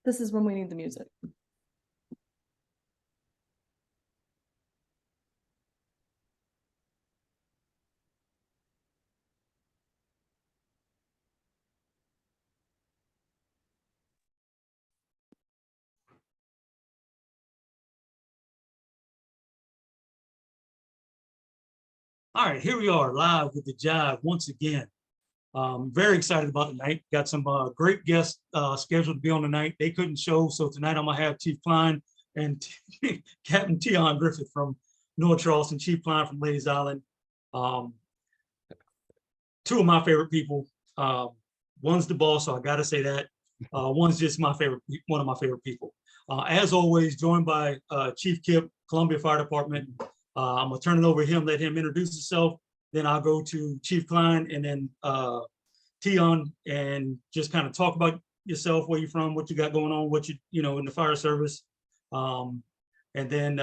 This is when we need the music. All right, here we are live with the Jive once again. Very excited about the night. Got some great guests scheduled to be on tonight. They couldn't show, so tonight I'm gonna have Chief Klein and Captain Tion Griffith from North Charleston, Chief Klein from Ladies Island. Two of my favorite people. One's the boss, so I gotta say that. One's just my favorite, one of my favorite people. As always, joined by Chief Kip, Columbia Fire Department. I'm gonna turn it over to him, let him introduce himself. Then I'll go to Chief Klein and then Tion, and just kind of talk about yourself, where you're from, what you got going on, what you know in the fire service. And then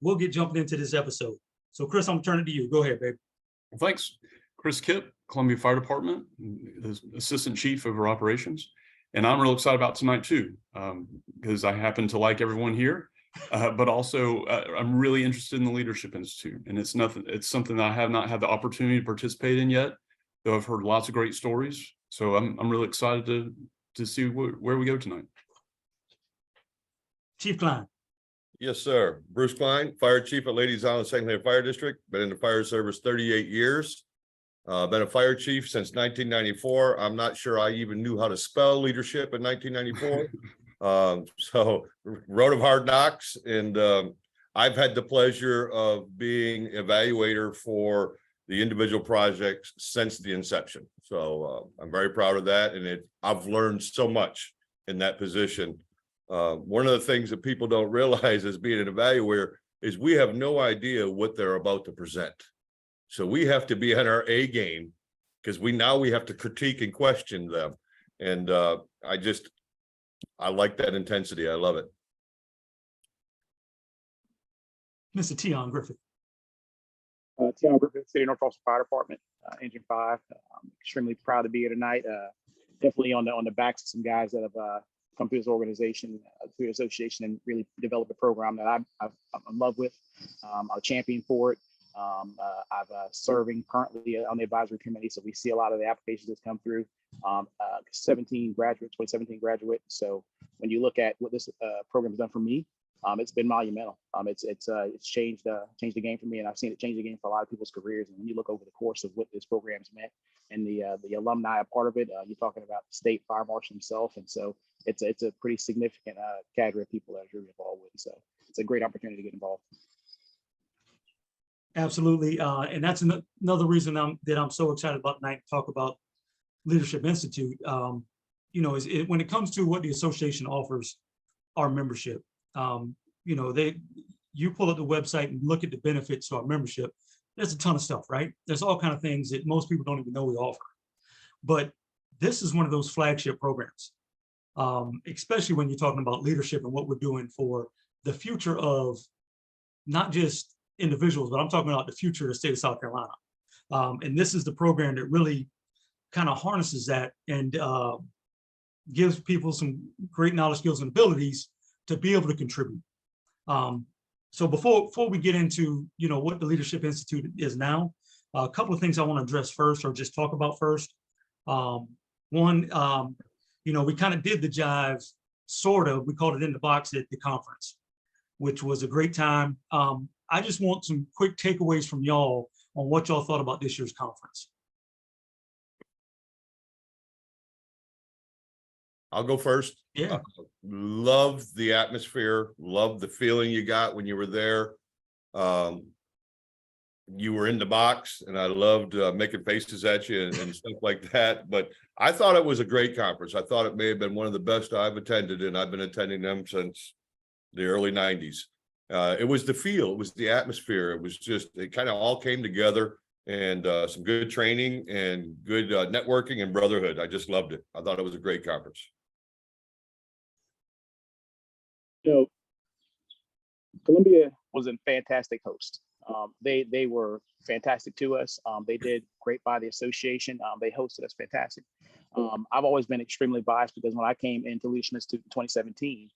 we'll get jumping into this episode. So Chris, I'm gonna turn it to you. Go ahead, babe. Well, thanks. Chris Kip, Columbia Fire Department, Assistant Chief of Operations. And I'm real excited about tonight too, because I happen to like everyone here. But also I'm really interested in the Leadership Institute, and it's something that I have not had the opportunity to participate in yet, though I've heard lots of great stories. So I'm really excited to see where we go tonight. Chief Klein. Yes, sir. Bruce Klein, Fire Chief at Ladies Island St. Clair Fire District. Been in the fire service 38 years. Been a fire chief since 1994. I'm not sure I even knew how to spell leadership in 1994. So road of hard knocks, and I've had the pleasure of being evaluator for the individual projects since the inception. So I'm very proud of that, and I've learned so much in that position. One of the things that people don't realize as being an evaluator is we have no idea what they're about to present. So we have to be on our A game, because we have to critique and question them. And I like that intensity. I love it. Mr. Tion Griffith. Tion Griffith, City of North Charleston Fire Department, Engine 5. I'm extremely proud to be here tonight. Definitely on the backs of some guys that have come through this organization, through the association, and really developed a program that I'm in love with. I'm a champion for it. I'm serving currently on the advisory committee, so we see a lot of the applications that come through. 2017 graduate. So when you look at what this program has done for me, it's been monumental. It's changed the game for me, and I've seen it change the game for a lot of people's careers. And when you look over the course of what this program's meant, and the alumni are part of it, you're talking about the state fire marshal himself, and so it's a pretty significant cadre of people that are really involved with. So it's a great opportunity to get involved. Absolutely, and that's another reason that I'm so excited about tonight to talk about Leadership Institute. You know, when it comes to what the association offers our membership, you know, you pull up the website and look at the benefits to our membership. There's a ton of stuff, right? There's all kinds of things that most people don't even know we offer. But this is one of those flagship programs, especially when you're talking about leadership and what we're doing for the future of not just individuals, but I'm talking about the future of the state of South Carolina. And this is the program that really kind of harnesses that and gives people some great knowledge, skills, and abilities to be able to contribute. So before we get into, you know, what the Leadership Institute is now, a couple of things I want to address first, or just talk about first. One, you know, we kind of did the Jive, sort of, we called it In the Box at the conference, which was a great time. I just want some quick takeaways from y'all on what y'all thought about this year's conference. I'll go first. Yeah. Love the atmosphere. Love the feeling you got when you were there. You were in the box, and I loved making faces at you and stuff like that. But I thought it was a great conference. I thought it may have been one of the best I've attended, and I've been attending them since the early 90s. It was the feel, it was the atmosphere. It was just, it kind of all came together, and some good training and good networking and brotherhood. I just loved it. I thought it was a great conference. You know, Columbia was a fantastic host. They were fantastic to us. They did great by the association. They hosted us fantastic. I've always been extremely biased because when I came into Leadership Institute in 2017,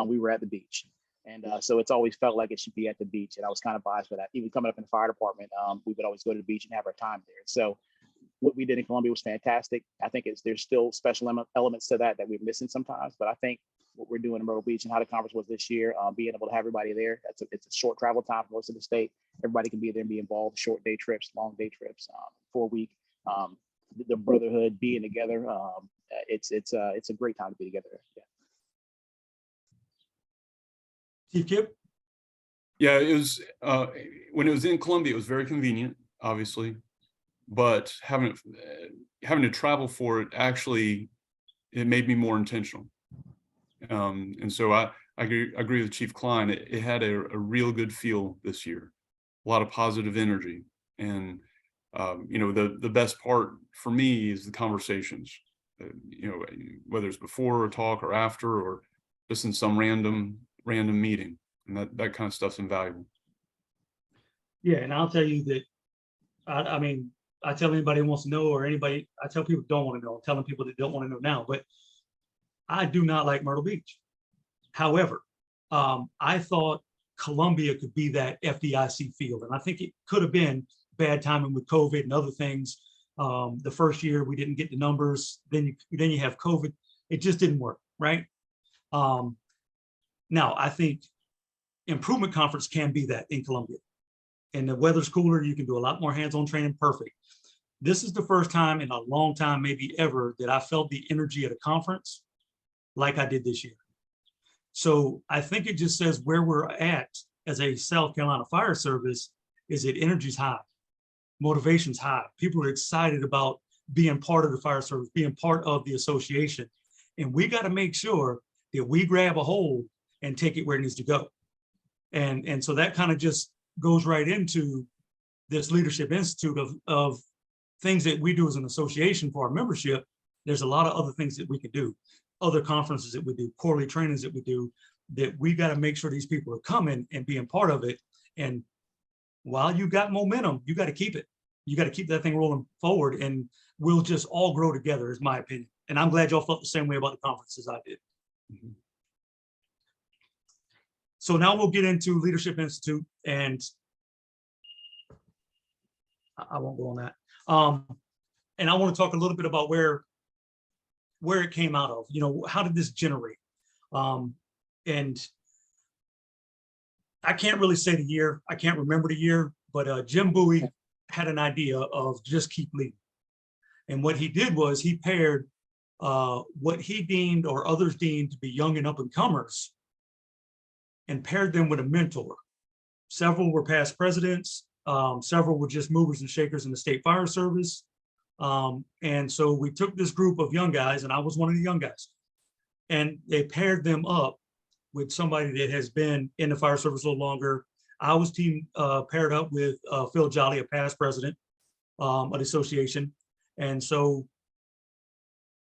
we were at the beach. And so it's always felt like it should be at the beach. And I was kind of biased for that. Even coming up in the fire department, we would always go to the beach and have our time there. So what we did in Columbia was fantastic. I think there's still special elements to that we're missing sometimes. But I think what we're doing in Myrtle Beach and how the conference was this year, being able to have everybody there, it's a short travel time for most of the state. Everybody can be there and be involved. Short day trips, long day trips, 4 week. The brotherhood, being together. It's a great time to be together. Yeah. Chief Kip? Yeah, it was when it was in Columbia, it was very convenient, obviously, but having to travel for it actually it made me more intentional. And so I agree with Chief Klein. It had a real good feel this year, a lot of positive energy, and the best part for me is the conversations. Whether it's before a talk or after, or just in some random meeting, and that kind of stuff's invaluable. Yeah, and I'll tell you that, I mean, I tell anybody who wants to know, or anybody, I tell people who don't want to know, I'm telling people that don't want to know now, but I do not like Myrtle Beach. However, I thought Columbia could be that FDIC field, and I think it could have been bad timing with COVID and other things. The first year we didn't get the numbers, then you have COVID. It just didn't work, right? Now I think Improvement Conference can be that in Columbia, and the weather's cooler. You can do a lot more hands-on training. Perfect. This is the first time in a long time, maybe ever, that I felt the energy at a conference like I did this year. So I think it just says where we're at as a South Carolina Fire Service is that energy's high, motivation's high. People are excited about being part of the fire service, being part of the association. And we got to make sure that we grab a hold and take it where it needs to go. And so that kind of just goes right into this Leadership Institute of things that we do as an association for our membership. There's a lot of other things that we can do, other conferences that we do, quarterly trainings that we do, that we got to make sure these people are coming and being part of it. And while you got momentum, you got to keep it. You got to keep that thing rolling forward, and we'll just all grow together, is my opinion. And I'm glad y'all felt the same way about the conference as I did. Mm-hmm. So now we'll get into Leadership Institute, and I won't go on that. And I want to talk a little bit about where it came out of. How did this generate? And I can't really say the year. I can't remember the year, but Jim Bowie had an idea of just keep leading. And what he did was he paired what he deemed or others deemed to be young and up and comers and paired them with a mentor. Several were past presidents. Several were just movers and shakers in the state fire service. And so we took this group of young guys, and I was one of the young guys, and they paired them up with somebody that has been in the fire service a little longer. I was paired up with Phil Jolly, a past president of the association. And so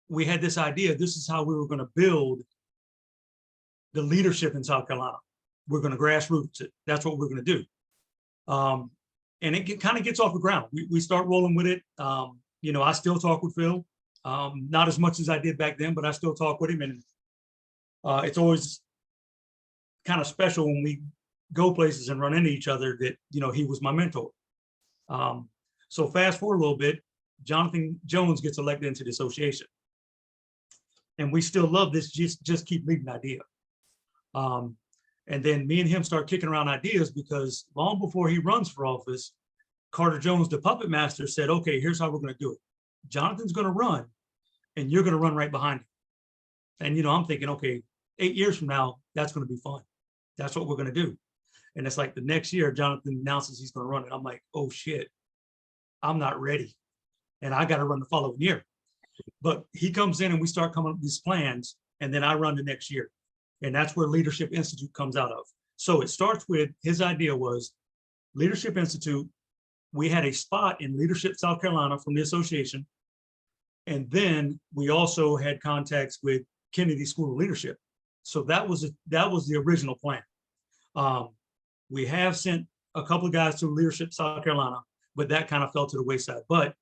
we had this idea, this is how we were going to build the leadership in South Carolina. We're going to grassroots it. That's what we're going to do. And it kind of gets off the ground. We start rolling with it. I still talk with Phil, not as much as I did back then, but I still talk with him. And it's always kind of special when we go places and run into each other that, he was my mentor. So fast forward a little bit, Jonathan Jones gets elected into the association. And we still love this just keep leading idea. And then me and him start kicking around ideas, because long before he runs for office, Carter Jones, the puppet master, said, okay, here's how we're going to do it. Jonathan's going to run, and you're going to run right behind him. And, I'm thinking, okay, 8 years from now, that's going to be fun. That's what we're going to do. And it's like the next year, Jonathan announces he's going to run it. I'm like, oh shit, I'm not ready. And I got to run the following year. But he comes in and we start coming up with these plans, and then I run the next year. And that's where Leadership Institute comes out of. So it starts with, his idea was Leadership Institute. We had a spot in Leadership South Carolina from the association. And then we also had contacts with Kennedy School of Leadership. So that was the original plan. We have sent a couple of guys to Leadership South Carolina, but that kind of fell to the wayside. But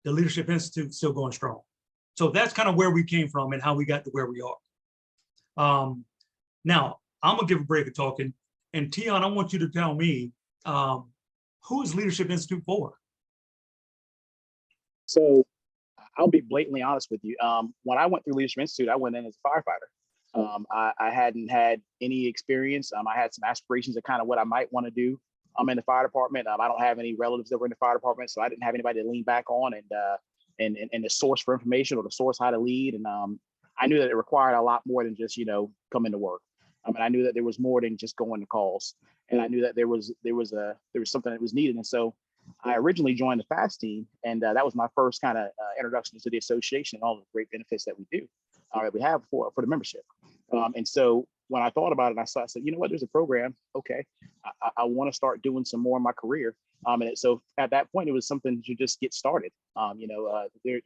the Leadership Institute is still going strong. So that's kind of where we came from and how we got to where we are. Now, I'm gonna give a break of talking. And Tion, I want you to tell me, who is Leadership Institute for? So I'll be blatantly honest with you. When I went through Leadership Institute, I went in as a firefighter. I hadn't had any experience. I had some aspirations of kind of what I might want to do. I'm in the fire department. I don't have any relatives that were in the fire department, so I didn't have anybody to lean back on and the source for information or the source how to lead. And I knew that it required a lot more than just, coming to work. I knew that there was more than just going to calls, and I knew that there was something that was needed. And so I originally joined the FAST team, and that was my first kind of introduction to the association and all the great benefits that we do, that we have for the membership. And so when I thought about it, I said, you know what, there's a program. Okay, I want to start doing some more in my career. So at that point, it was something to just get started.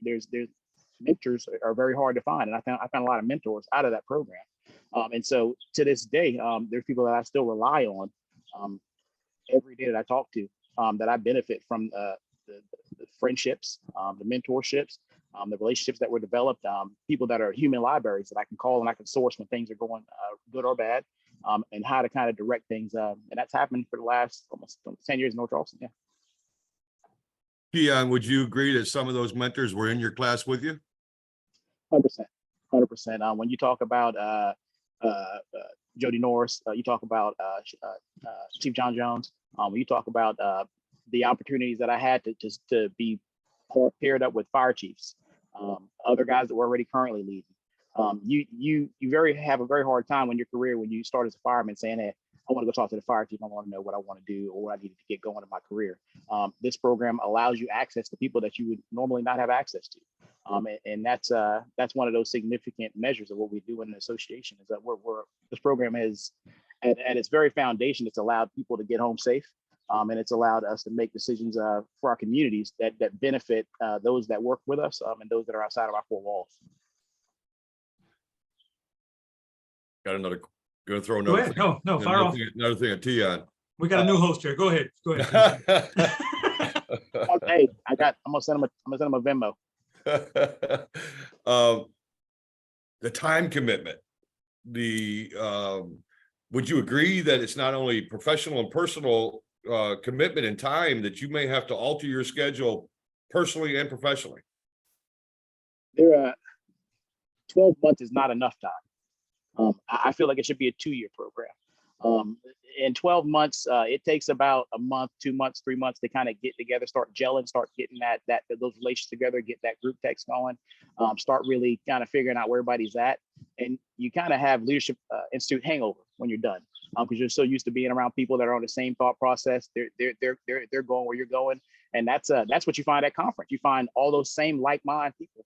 There's mentors are very hard to find, and I found a lot of mentors out of that program. And so to this day, there's people that I still rely on every day that I talk to, that I benefit from the friendships, the mentorships, the relationships that were developed, people that are human libraries that I can call and I can source when things are going good or bad, and how to kind of direct things. And that's happened for the last almost 10 years in North Charleston. Yeah. Tion, would you agree that some of those mentors were in your class with you? 100%. When you talk about Jody Norris, you talk about Chief John Jones, when you talk about the opportunities that I had to be paired up with fire chiefs, other guys that were already currently leading. You have a very hard time in your career when you start as a fireman saying, hey, I want to go talk to the fire chief. I want to know what I want to do or what I need to get going in my career. This program allows you access to people that you would normally not have access to. And that's one of those significant measures of what we do in an association, is that this program has, at its very foundation, it's allowed people to get home safe. And it's allowed us to make decisions for our communities that benefit those that work with us, and those that are outside of our four walls. Got another, gonna throw Go another ahead. No, fire off. another thing at Tion. We got a new host here. Go ahead. Hey, I'm gonna send him a Venmo. The time commitment, would you agree that it's not only professional and personal commitment and time, that you may have to alter your schedule personally and professionally? 12 months is not enough time. I feel like it should be a 2-year program. In 12 months, it takes about a month, 2 months, 3 months to kind of get together, start gelling, start getting those relations together, get that group text going, start really kind of figuring out where everybody's at. And you kind of have Leadership Institute hangover when you're done, because you're so used to being around people that are on the same thought process. They're going where you're going, and that's what you find at conference. You find all those same like-minded people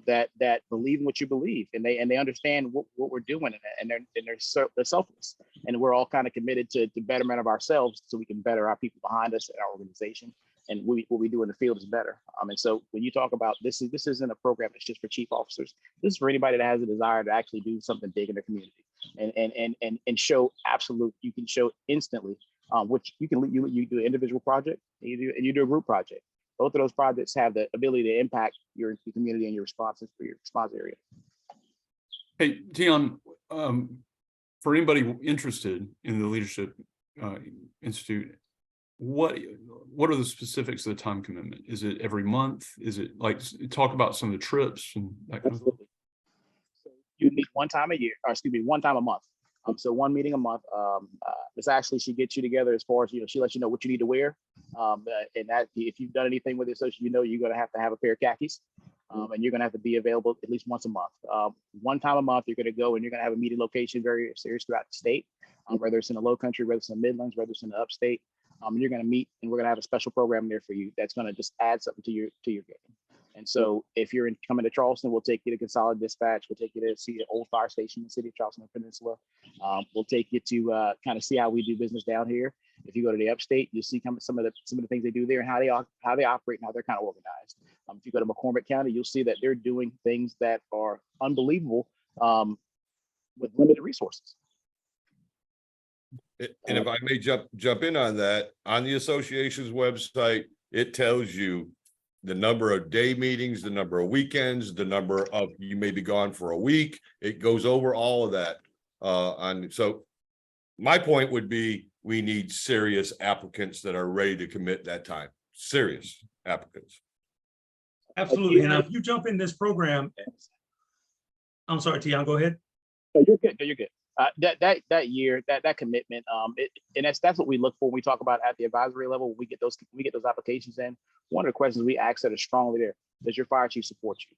that believe in what you believe, and they understand what we're doing, and they're selfless, and we're all kind of committed to betterment of ourselves, so we can better our people behind us and our organization, and what we do in the field is better. And so when you talk about this isn't a program that's just for chief officers. This is for anybody that has a desire to actually do something big in their community, and show absolute. You can show instantly, which you do an individual project, and you do a group project. Both of those projects have the ability to impact your community and your responses for your response area. Hey, Tion, for anybody interested in the Leadership Institute, what are the specifics of the time commitment? Is it every month? Is it like, talk about some of the trips and that kind of thing? So you meet one time a month. So one meeting a month. Miss Ashley, she gets you together as far as, she lets you know what you need to wear. And that if you've done anything with the association, you're going to have a pair of khakis. And you're going to have to be available at least once a month. One time a month, you're going to go and you're going to have a meeting location very serious throughout the state, whether it's in the low country, whether it's in the Midlands, whether it's in the upstate. You're going to meet, and we're going to have a special program there for you that's going to just add something to your game. And so if you're coming to Charleston, we'll take you to Consolidated Dispatch. We'll take you to see the old fire station in the city of Charleston Peninsula. We'll take you to kind of see how we do business down here. If you go to the upstate, you'll see some of the things they do there and how they operate and how they're kind of organized. If you go to McCormick County, you'll see that they're doing things that are unbelievable with limited resources. And if I may jump in on that, on the association's website, it tells you the number of day meetings, the number of weekends, the number of, you may be gone for a week. It goes over all of that. So my point would be, we need serious applicants that are ready to commit that time. Serious applicants. Absolutely. And if you jump in this program, I'm sorry, Tion, go ahead. No, you're good. No, you're good. That year, that commitment, and that's what we look for when we talk about at the advisory level. When we get those applications in. One of the questions we ask that is strongly there: does your fire chief support you?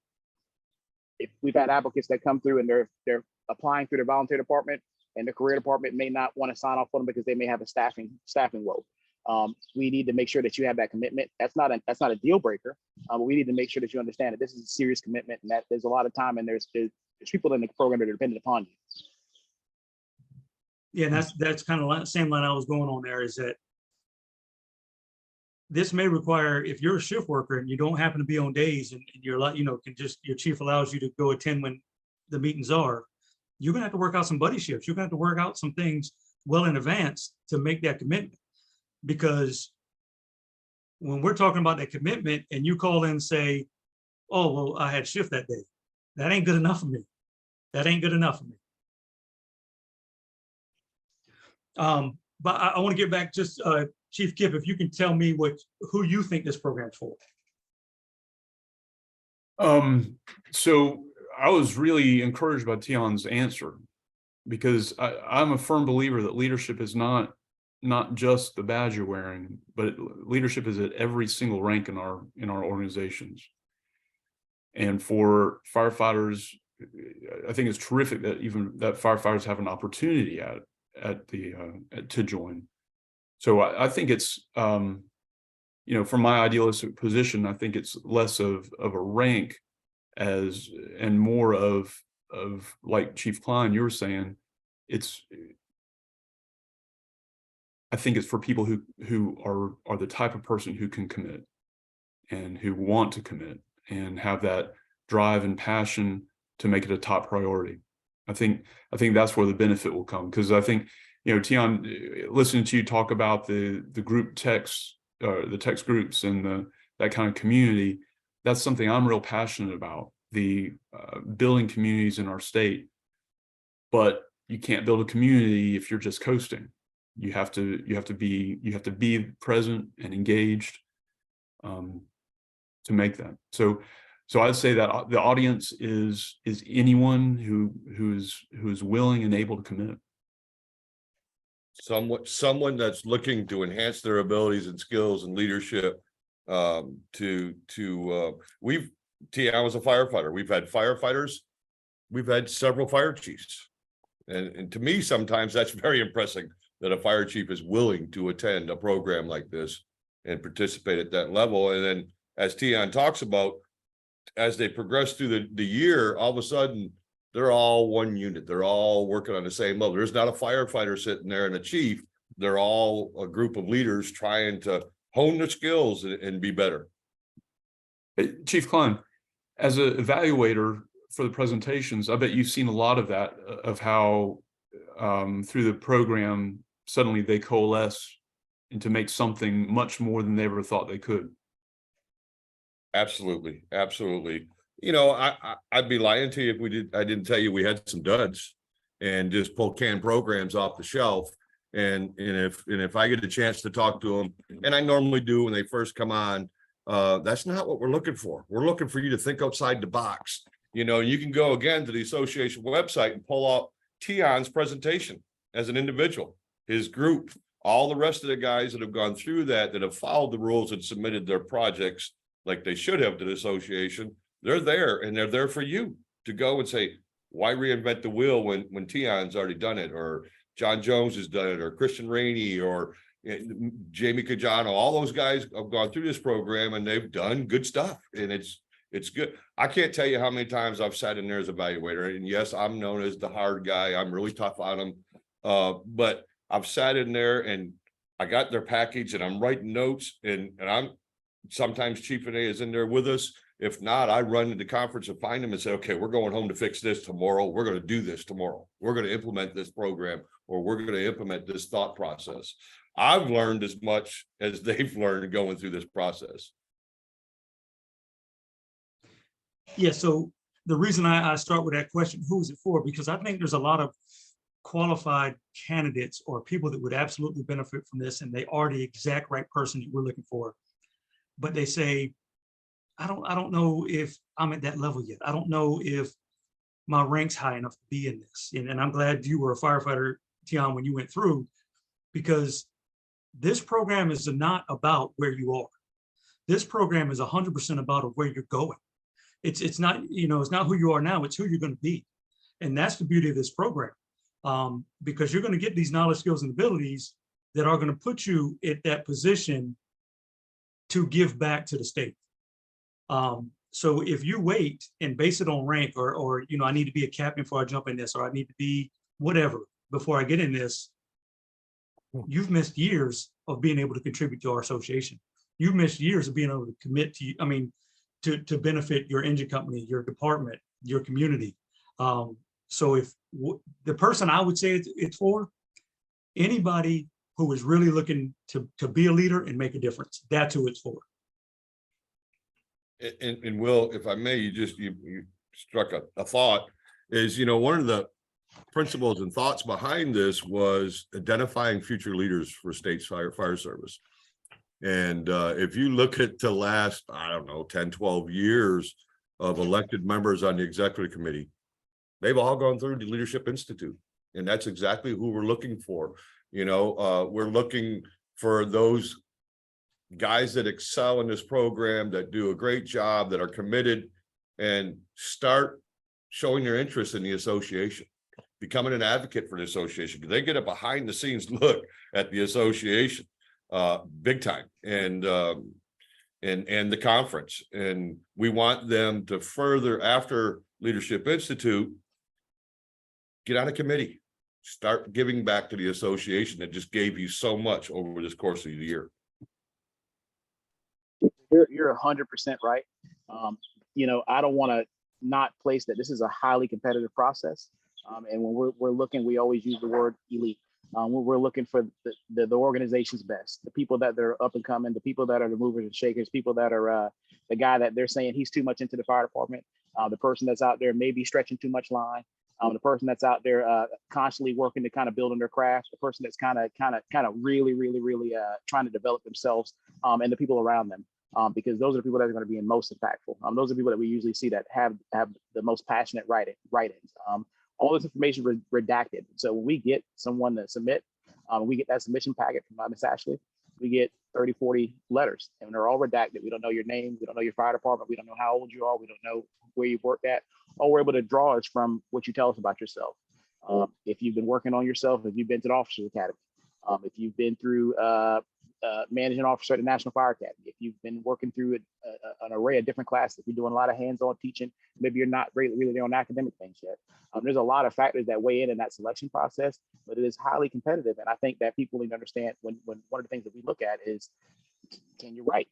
If we've had applicants that come through and they're applying through their volunteer department, and the career department may not want to sign off on them because they may have a staffing woe. We need to make sure that you have that commitment. That's not a deal breaker, but we need to make sure that you understand that this is a serious commitment and that there's a lot of time and there's people in the program that are dependent upon you. Yeah, and that's kind of the same line I was going on there, is that this may require, if you're a shift worker and you don't happen to be on days and you're like, your chief allows you to go attend when the meetings are, you're gonna have to work out some buddy shifts. You're gonna have to work out some things well in advance to make that commitment. Because when we're talking about that commitment and you call in and say, oh, well, I had shift that day, that ain't good enough for me. That ain't good enough for me. But I want to get back just Chief Kip, if you can tell me who you think this program's for. So I was really encouraged by Tion's answer, because I'm a firm believer that leadership is not just the badge you're wearing, but leadership is at every single rank in our organizations. And for firefighters, I think it's terrific that that firefighters have an opportunity to join. So I think it's from my idealistic position, I think it's less of a rank and more of like Chief Klein, you were saying, I think it's for people who are the type of person who can commit and who want to commit and have that drive and passion to make it a top priority. I think that's where the benefit will come, because I think, Tion, listening to you talk about the group text, the text groups and that kind of community, that's something I'm real passionate about, the building communities in our state. But you can't build a community if you're just coasting. You have to be present and engaged to make that. So I'd say that the audience is anyone who's willing and able to commit. Someone that's looking to enhance their abilities and skills and leadership. I was a firefighter. We've had firefighters. We've had several fire chiefs. And to me, sometimes that's very impressive that a fire chief is willing to attend a program like this and participate at that level. And then, as Tion talks about, as they progress through the year, all of a sudden, they're all one unit. They're all working on the same level. There's not a firefighter sitting there and a chief. They're all a group of leaders trying to hone their skills and be better. Chief Klein, as an evaluator for the presentations, I bet you've seen a lot of that, of how through the program, suddenly they coalesce and to make something much more than they ever thought they could. Absolutely. I'd be lying to you if I didn't tell you we had some duds and just pull canned programs off the shelf. And if I get a chance to talk to them, and I normally do when they first come on, that's not what we're looking for. We're looking for you to think outside the box. You can go again to the association website and pull out Tion's presentation as an individual, his group, all the rest of the guys that have gone through that have followed the rules and submitted their projects like they should have to the association. They're there, and they're there for you to go and say, why reinvent the wheel when Tion's already done it, or John Jones has done it, or Christian Rainey, or Jamie Cajano. All those guys have gone through this program and they've done good stuff, and it's good. I can't tell you how many times I've sat in there as evaluator, and yes, I'm known as the hard guy. I'm really tough on them, but I've sat in there and I got their package and I'm writing notes, and I'm sometimes Chief and A is in there with us. If not, I run to the conference and find them and say, okay, we're going home to fix this tomorrow. We're going to do this tomorrow. We're going to implement this program, or we're going to implement this thought process. I've learned as much as they've learned going through this process. Yeah, so the reason I start with that question, who is it for? Because I think there's a lot of qualified candidates or people that would absolutely benefit from this, and they are the exact right person that we're looking for. But they say, I don't know if I'm at that level yet. I don't know if my rank's high enough to be in this. And I'm glad you were a firefighter, Tian, when you went through, because this program is not about where you are. This program is 100% about where you're going. It's not, it's not who you are now, it's who you're going to be. And that's the beauty of this program, because you're going to get these knowledge, skills, and abilities that are going to put you at that position to give back to the state. So if you wait and base it on rank or I need to be a captain before I jump in this, or I need to be whatever before I get in this, you've missed years of being able to contribute to our association. You've missed years of being able to commit to, to benefit your engine company, your department, your community. So if the person I would say it's for, anybody who is really looking to be a leader and make a difference, that's who it's for. And Will, if I may, you struck a thought is, one of the principles and thoughts behind this was identifying future leaders for state's fire service. And if you look at the last, I don't know, 10, 12 years of elected members on the executive committee, they've all gone through the Leadership Institute. And that's exactly who we're looking for. We're looking for those guys that excel in this program, that do a great job, that are committed, and start showing their interest in the association, becoming an advocate for the association, because they get a behind the scenes look at the association big time, and the conference. And we want them to further, after Leadership Institute, get on a committee, start giving back to the association that just gave you so much over this course of the year. You're 100% right. I don't want to not place that this is a highly competitive process. And when we're looking, we always use the word elite. We're looking for the organization's best, the people that are up and coming, the people that are the movers and shakers, people that are the guy that they're saying he's too much into the fire department, the person that's out there maybe stretching too much line, the person that's out there constantly working to kind of build on their craft, the person that's kind of really trying to develop themselves, and the people around them. Because those are the people that are going to be most impactful. Those are the people that we usually see that have the most passionate write-ins. All this information redacted. So when we get someone to submit, we get that submission packet from Ms. Ashley, we get 30, 40 letters, and they're all redacted. We don't know your name. We don't know your fire department. We don't know how old you are. We don't know where you've worked at. All we're able to draw is from what you tell us about yourself. If you've been working on yourself, if you've been to the Officers Academy, if you've been through managing officer at the National Fire Academy, if you've been working through an array of different classes, if you're doing a lot of hands-on teaching, maybe you're not really on academic things yet. There's a lot of factors that weigh in that selection process, but it is highly competitive. And I think that people need to understand when one of the things that we look at is, can you write?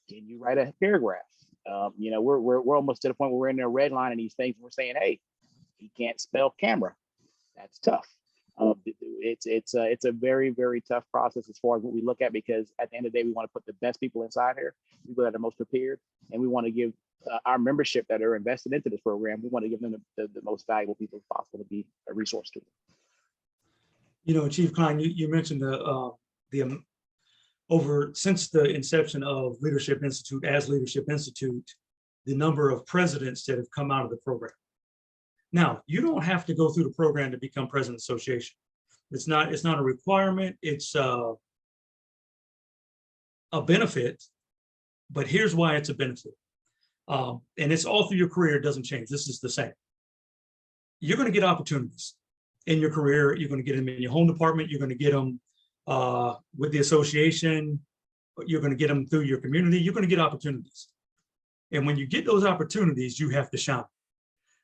Can you write a paragraph? We're almost to the point where we're in there redlining these things, and we're saying, hey, he can't spell camera. That's tough. It's a very, very tough process as far as what we look at, because at the end of the day, we want to put the best people inside here, people that are most prepared, and we want to give our membership that are invested into this program, we want to give them the most valuable people possible to be a resource to them. Chief Klein, you mentioned the since the inception of Leadership Institute as Leadership Institute, the number of presidents that have come out of the program. Now, you don't have to go through the program to become president of the association. It's not a requirement. It's a benefit, but here's why it's a benefit. And it's all through your career. It doesn't change. This is the same. You're going to get opportunities in your career. You're going to get them in your home department. You're going to get them with the association. You're going to get them through your community. You're going to get opportunities. And when you get those opportunities, you have to shine.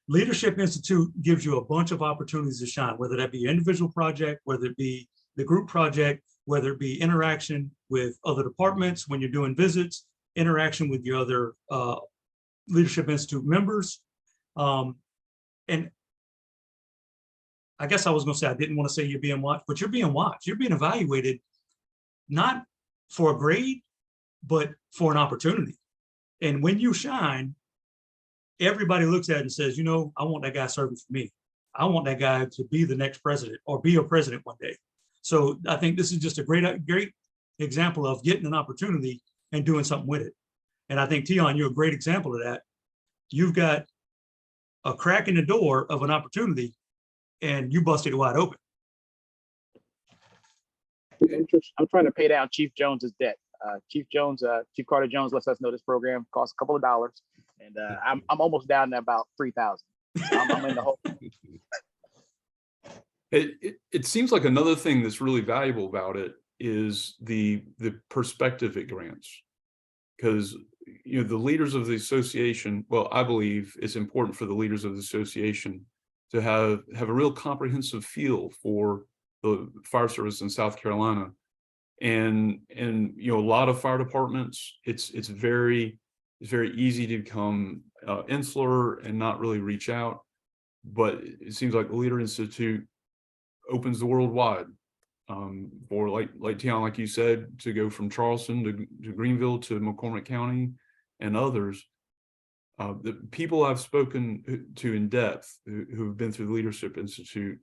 Leadership Institute gives you a bunch of opportunities to shine, whether that be your individual project, whether it be the group project, whether it be interaction with other departments when you're doing visits, interaction with your other Leadership Institute members. And I guess I was going to say, I didn't want to say you're being watched, but you're being watched. You're being evaluated, not for a grade, but for an opportunity. And when you shine, everybody looks at it and says, you know, I want that guy serving for me. I want that guy to be the next president or be a president one day. So I think this is just a great example of getting an opportunity and doing something with it. And I think, Tion, you're a great example of that. You've got a crack in the door of an opportunity and you busted it wide open. I'm trying to pay down Chief Jones's debt. Chief Carter Jones lets us know this program costs a couple of dollars, and I'm almost down to about 3,000. I'm in the hole. It seems like another thing that's really valuable about it is the perspective it grants, because you know the leaders of the association. Well, I believe it's important for the leaders of the association to have a real comprehensive feel for the fire service in South Carolina, and you know a lot of fire departments. It's very easy to become insular and not really reach out. But it seems like the Leader Institute opens the world wide for like Tion, like you said, to go from Charleston to Greenville to McCormick County and others. The people I've spoken to in depth who have been through the Leadership Institute,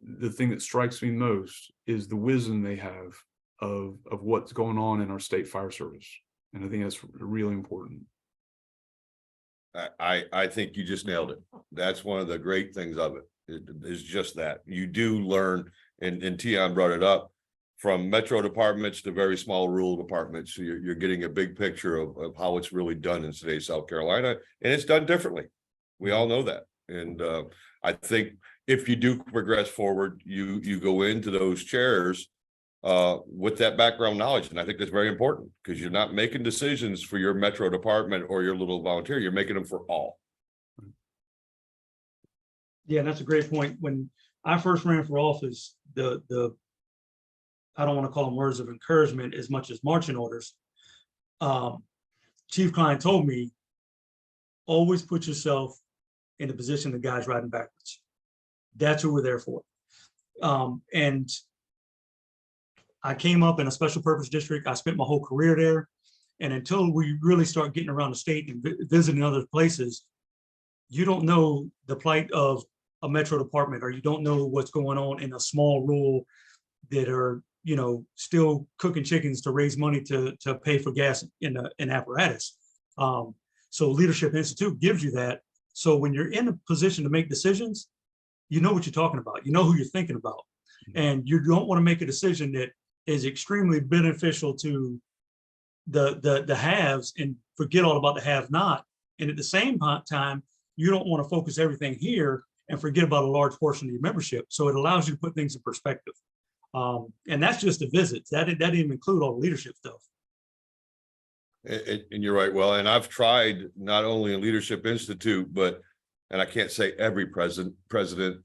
the thing that strikes me most is the wisdom they have of what's going on in our state fire service. And I think that's really important. I think you just nailed it. That's one of the great things of it. It is just that you do learn, and Tion brought it up, from metro departments to very small rural departments. So you're getting a big picture of how it's really done in today's South Carolina, and it's done differently. We all know that. And I think if you do progress forward, you go into those chairs with that background knowledge. And I think that's very important, because you're not making decisions for your metro department or your little volunteer. You're making them for all. Yeah, that's a great point. When I first ran for office, the I don't want to call them words of encouragement as much as marching orders. Chief Klein told me, always put yourself in the position of the guys riding backwards. That's what we're there for. And I came up in a special purpose district. I spent my whole career there. And until we really start getting around the state and visiting other places, you don't know the plight of a metro department, or you don't know what's going on in a small rural that are, you know, still cooking chickens to raise money to pay for gas in apparatus. So Leadership Institute gives you that. So when you're in a position to make decisions, you know what you're talking about, you know who you're thinking about, and you don't want to make a decision that is extremely beneficial to the haves and forget all about the have not. And at the same time, you don't want to focus everything here and forget about a large portion of your membership. So it allows you to put things in perspective. And that's just the visits. That didn't even include all the leadership stuff. And you're right. Well, and I've tried not only in Leadership Institute, but, and I can't say every president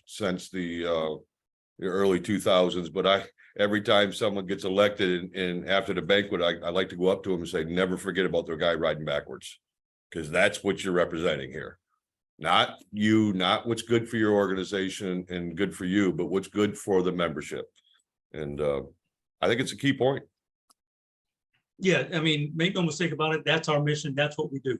since the early 2000s, but every time someone gets elected and after the banquet, I like to go up to them and say, never forget about the guy riding backwards, because that's what you're representing here. Not you, not what's good for your organization and good for you, but what's good for the membership. And I think it's a key point. Yeah, I mean, make no mistake about it. That's our mission. That's what we do.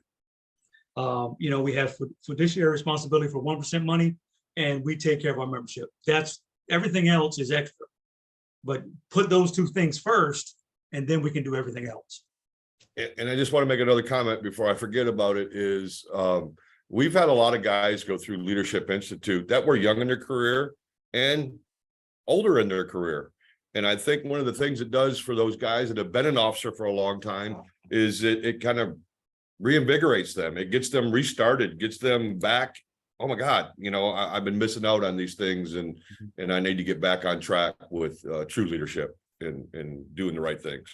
You know, we have fiduciary responsibility for 1% money, and we take care of our membership. That's everything else is extra. But put those two things first, and then we can do everything else. And I just want to make another comment before I forget about it is we've had a lot of guys go through Leadership Institute that were young in their career and older in their career. And I think one of the things it does for those guys that have been an officer for a long time is it kind of reinvigorates them. It gets them restarted, gets them back. Oh my God, you know, I've been missing out on these things, and I need to get back on track with true leadership and doing the right things.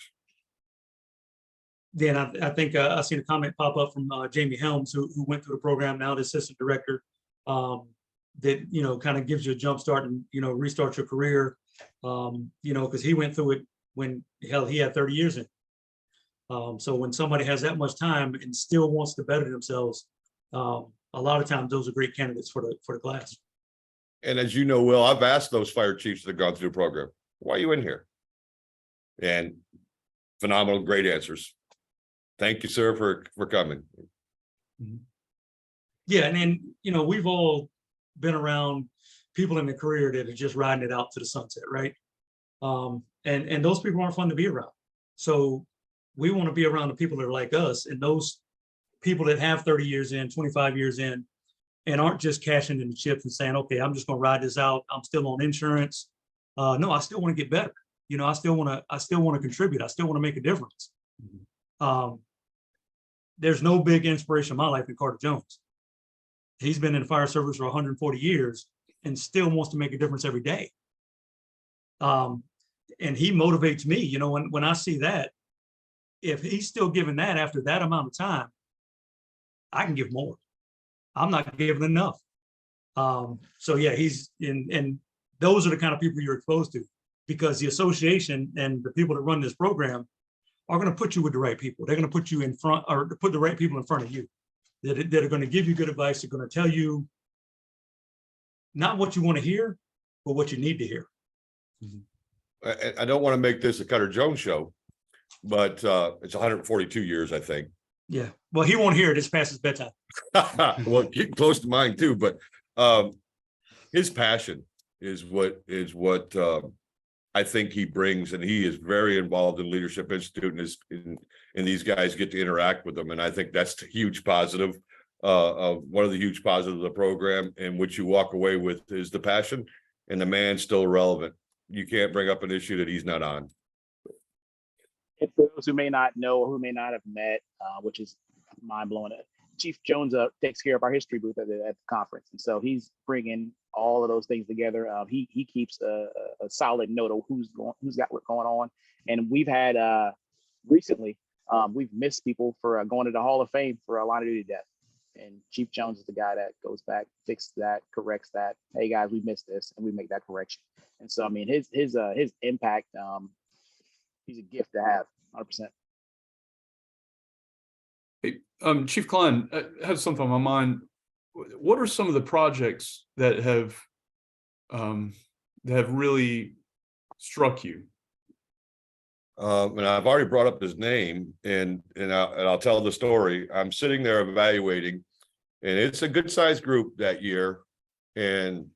Then I think I seen a comment pop up from Jamie Helms, who went through the program, now the assistant director, that, you know, kind of gives you a jump start and, you know, restart your career, you know, because he went through it when, hell, he had 30 years in. So when somebody has that much time and still wants to better themselves, a lot of times those are great candidates for the class. And as you know, Will, I've asked those fire chiefs that have gone through the program, why are you in here? And phenomenal, great answers. Thank you, sir, for coming. Mm-hmm. Yeah, and then, we've all been around people in the career that are just riding it out to the sunset, right? And those people aren't fun to be around. So we want to be around the people that are like us, and those people that have 30 years in, 25 years in, and aren't just cashing in the chips and saying, okay, I'm just going to ride this out. I'm still on insurance. No, I still want to get better. I still want to contribute. I still want to make a difference. There's no big inspiration in my life in Carter Jones. He's been in the fire service for 140 years and still wants to make a difference every day. And he motivates me, when I see that, if he's still giving that after that amount of time, I can give more. I'm not giving enough. So yeah, he's in, and those are the kind of people you're exposed to, because the association and the people that run this program are going to put you with the right people. They're going to put you in front, or put the right people in front of you that are going to give you good advice. They're going to tell you not what you want to hear, but what you need to hear. I don't want to make this a Cutter Jones show, but it's 142 years, I think. Yeah. Well, he won't hear it. It's past his bedtime. Well, getting close to mine too, but his passion is what I think he brings, and he is very involved in Leadership Institute, and these guys get to interact with them, and I think that's a huge positive. One of the huge positives of the program, and what you walk away with is the passion, and the man's still relevant. You can't bring up an issue that he's not on. And for those who may not know or who may not have met, which is mind blowing, Chief Jones takes care of our history booth at the conference, and so he's bringing all of those things together. He keeps a solid note of who's got what going on, and we've had recently we've missed people for going to the Hall of Fame for a line of duty death, and Chief Jones is the guy that goes back, fixes that, corrects that. Hey guys, we missed this, and we make that correction. And so I mean, his impact, he's a gift to have, 100%. Hey, Chief Klein, I have something on my mind. What are some of the projects that have really struck you? And I've already brought up his name, and I'll tell the story. I'm sitting there evaluating, and it's a good sized group that year. And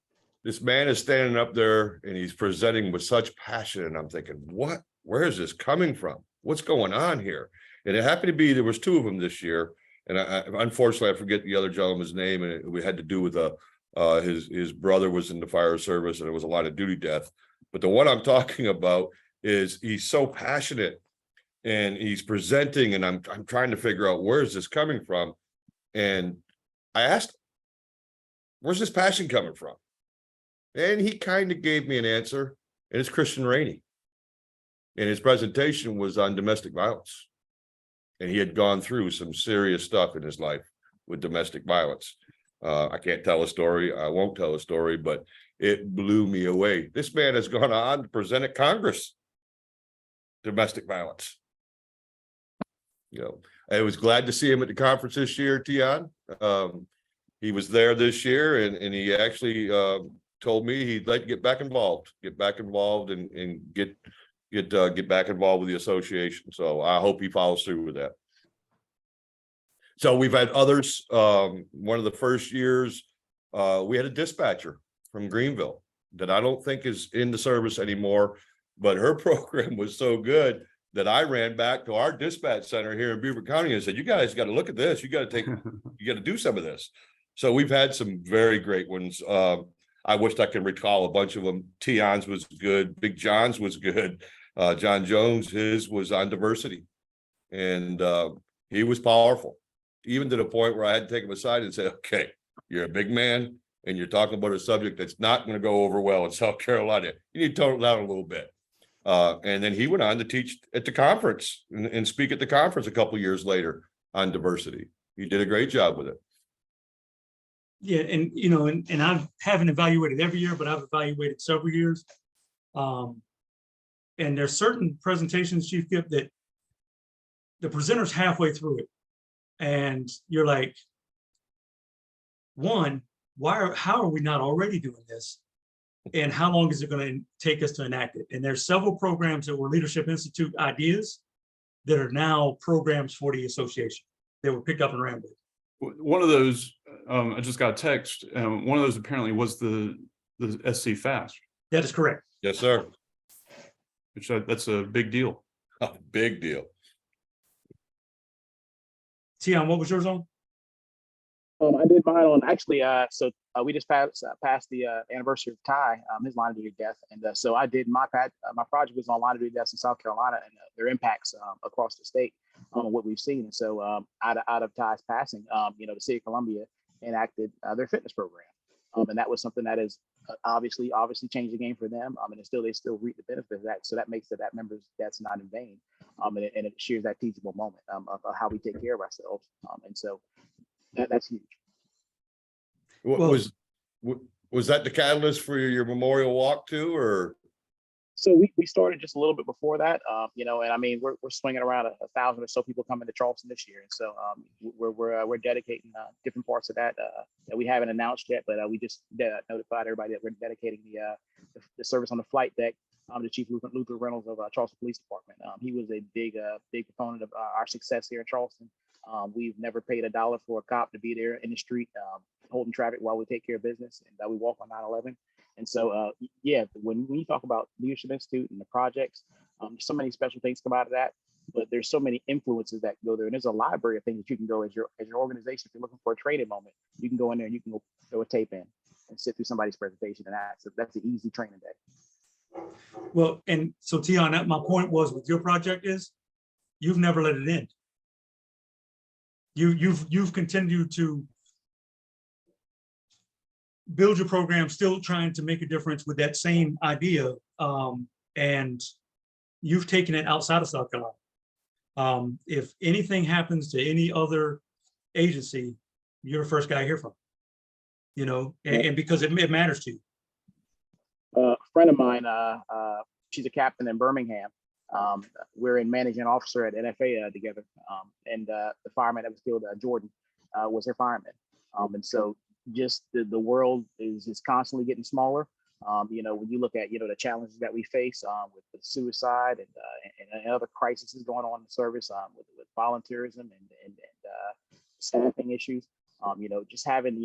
this man is standing up there and he's presenting with such passion. And I'm thinking, where is this coming from? What's going on here? And it happened to be, there was two of them this year. And unfortunately, I forget the other gentleman's name, and we had to do with his brother was in the fire service, and it was a line of duty death. But the one I'm talking about is he's so passionate, and he's presenting, and I'm trying to figure out, where is this coming from? And I asked him, where's this passion coming from? And he kind of gave me an answer, and it's Christian Rainey. And his presentation was on domestic violence. And he had gone through some serious stuff in his life with domestic violence. I can't tell a story. I won't tell a story, but it blew me away. This man has gone on to present at Congress domestic violence. I was glad to see him at the conference this year, Tion. He was there this year, and he actually told me he'd like to get back involved and get back involved with the association. So I hope he follows through with that. So we've had others. One of the first years, we had a dispatcher from Greenville that I don't think is in the service anymore, but her program was so good that I ran back to our dispatch center here in Beaver County and said, you guys got to look at this. You got to do some of this. So we've had some very great ones. I wished I could recall a bunch of them. Tion's was good. Big John's was good. John Jones, his was on diversity, and he was powerful, even to the point where I had to take him aside and say, okay, you're a big man and you're talking about a subject that's not going to go over well in South Carolina. You need to tone it down a little bit. And then he went on to teach at the conference and speak at the conference a couple of years later on diversity. He did a great job with it. Yeah, and and I haven't evaluated every year, but I've evaluated several years. And there's certain presentations, Chief Kip, that the presenter's halfway through it, and you're like, one, how are we not already doing this? And how long is it going to take us to enact it? And there's several programs that were Leadership Institute ideas that are now programs for the association that were picked up and ran with. One of those I just got a text. One of those apparently was the SC Fast, That is correct. Yes, sir. which that's a big deal. Big deal. Tion, what was yours on? I did mine on actually. We just passed the anniversary of Ty, his line of duty death, and so I did my project was on line of duty deaths in South Carolina and their impacts across the state on what we've seen. And so out of Ty's passing, the city of Columbia enacted their fitness program, and that was something that is obviously changed the game for them. And they still reap the benefit of that. So that makes that member's death's not in vain, and it shares that teachable moment of how we take care of ourselves, and so. That's huge. Well- Was that the catalyst for your memorial walk too, or? So we started just a little bit before that, and I mean we're swinging around 1,000 or so people coming to Charleston this year, and so we're dedicating different parts of that that we haven't announced yet, but we just notified everybody that we're dedicating the service on the flight deck to Chief Luther Reynolds of Charleston Police Department. He was a big proponent of our success here in Charleston. We've never paid $1 for a cop to be there in the street holding traffic while we take care of business, and we walk on 9/11. And so, when we talk about Leadership Institute and the projects, so many special things come out of that, but there's so many influences that go there. And there's a library of things that you can go as your organization. If you're looking for a training moment, you can go in there and you can go throw a tape in and sit through somebody's presentation. And that's an easy training day. Well, and so Tion, my point was with your project is you've never let it end. You've continued to build your program, still trying to make a difference with that same idea, and you've taken it outside of South Carolina. If anything happens to any other agency, you're the first guy I hear from. And because it matters to you. A friend of mine, she's a captain in Birmingham. We're in managing officer at NFA together, and the fireman that was killed, Jordan, was her fireman. And so just the world is constantly getting smaller. When you look at the challenges that we face with suicide and other crises going on in the service, with volunteerism and staffing issues. Just having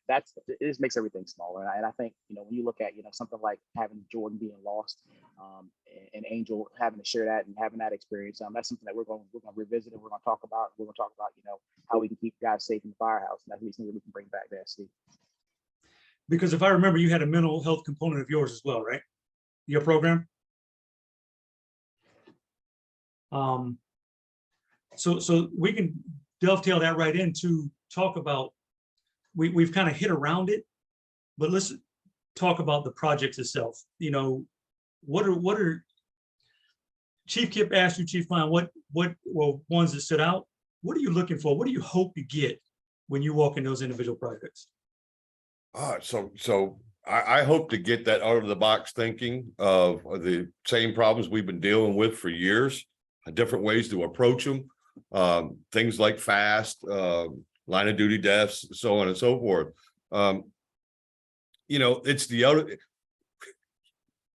that's it just makes everything smaller. And I think when you look at something like having Jordan being lost, and Angel having to share that and having that experience, that's something that we're going to revisit and we're going to talk about. We're going to talk about how we can keep guys safe in the firehouse, and that's something that we can bring back to SC. Because if I remember, you had a mental health component of yours as well, right? Your program. So we can dovetail that right into talk about, we've kind of hit around it, but let's talk about the projects itself. What are Chief Kip asked you, Chief Klein, what ones that stood out? What are you looking for? What do you hope to get when you walk in those individual projects? So I hope to get that out of the box thinking of the same problems we've been dealing with for years, different ways to approach them, things like fast, line of duty deaths, so on and so forth. It's the other.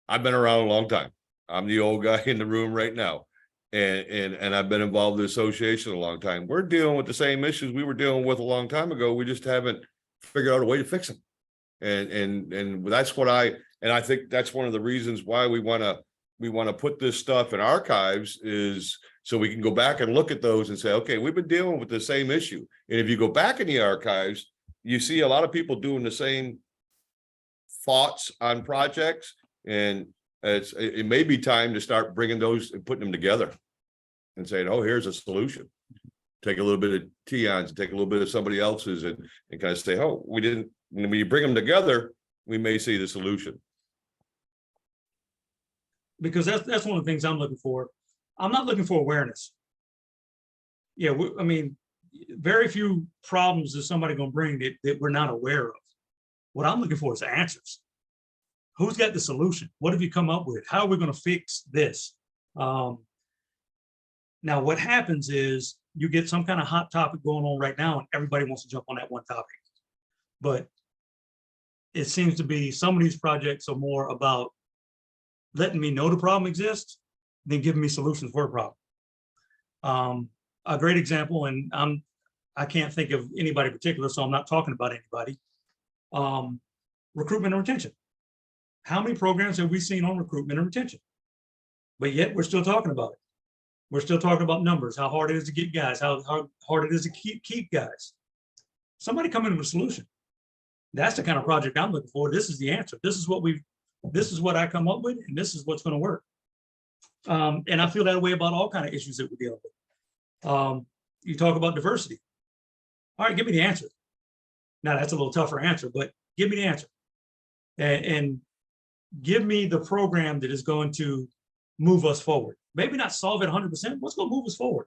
I've been around a long time. I'm the old guy in the room right now, and I've been involved in the association a long time. We're dealing with the same issues we were dealing with a long time ago. We just haven't figured out a way to fix them. And that's what I think that's one of the reasons why we want to put this stuff in archives, is so we can go back and look at those and say, okay, we've been dealing with the same issue. And if you go back in the archives, you see a lot of people doing the same thoughts on projects, and it may be time to start bringing those and putting them together and saying, oh, here's a solution. Take a little bit of Tion's, take a little bit of somebody else's, and kind of say, oh, we didn't. When you bring them together, we may see the solution. Because that's one of the things I'm looking for. I'm not looking for awareness. Yeah, I mean, very few problems is somebody going to bring that we're not aware of. What I'm looking for is answers. Who's got the solution? What have you come up with? How are we going to fix this? Now, what happens is you get some kind of hot topic going on right now, and everybody wants to jump on that one topic. But it seems to be some of these projects are more about letting me know the problem exists than giving me solutions for a problem. A great example, and I can't think of anybody particular, so I'm not talking about anybody. Recruitment and retention. How many programs have we seen on recruitment and retention? But yet we're still talking about it. We're still talking about numbers, how hard it is to get guys, how hard it is to keep guys. Somebody come in with a solution. That's the kind of project I'm looking for. This is the answer. This is what I come up with, and this is what's going to work. And I feel that way about all kinds of issues that we deal with. You talk about diversity. All right, give me the answer. Now that's a little tougher answer, but give me the answer. And give me the program that is going to move us forward. Maybe not solve it 100%. What's going to move us forward?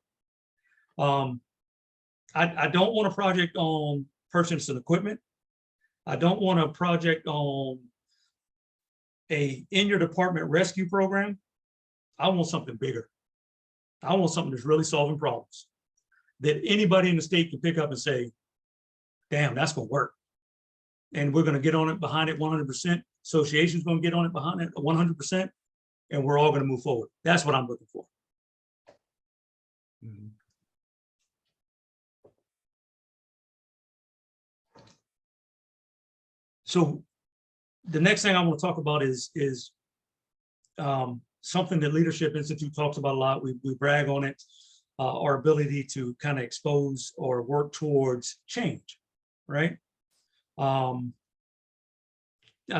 I don't want a project on purchase and equipment. I don't want a project on a in your department rescue program. I want something bigger. I want something that's really solving problems that anybody in the state can pick up and say, damn, that's going to work. And we're going to get on it behind it 100%. Association's going to get on it behind it 100%. And we're all going to move forward. That's what I'm looking for. So the next thing I want to talk about is something that Leadership Institute talks about a lot. We brag on it, our ability to kind of expose or work towards change, right? I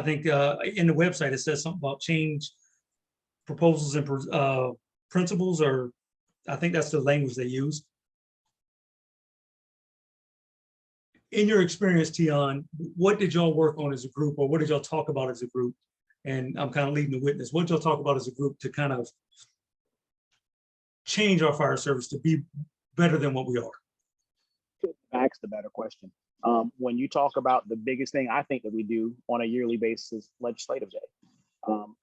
think in the website, it says something about change proposals and principles, or I think that's the language they use. In your experience, Tion, what did y'all work on as a group, or what did y'all talk about as a group? And I'm kind of leading the witness. What did y'all talk about as a group to kind of change our fire service to be better than what we are? Ask the better question. When you talk about the biggest thing I think that we do on a yearly basis, legislative day.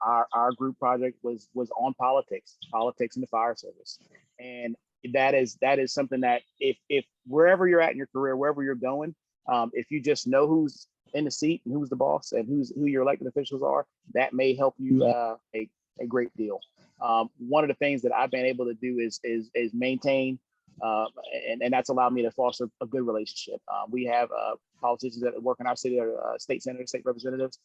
Our group project was on politics in the fire service, and that is something that if wherever you're at in your career, wherever you're going, if you just know who's in the seat and who's the boss and who your elected officials are, that may help you a great deal. One of the things that I've been able to do is maintain, and that's allowed me to foster a good relationship. We have politicians that work in our city, state senators, state representatives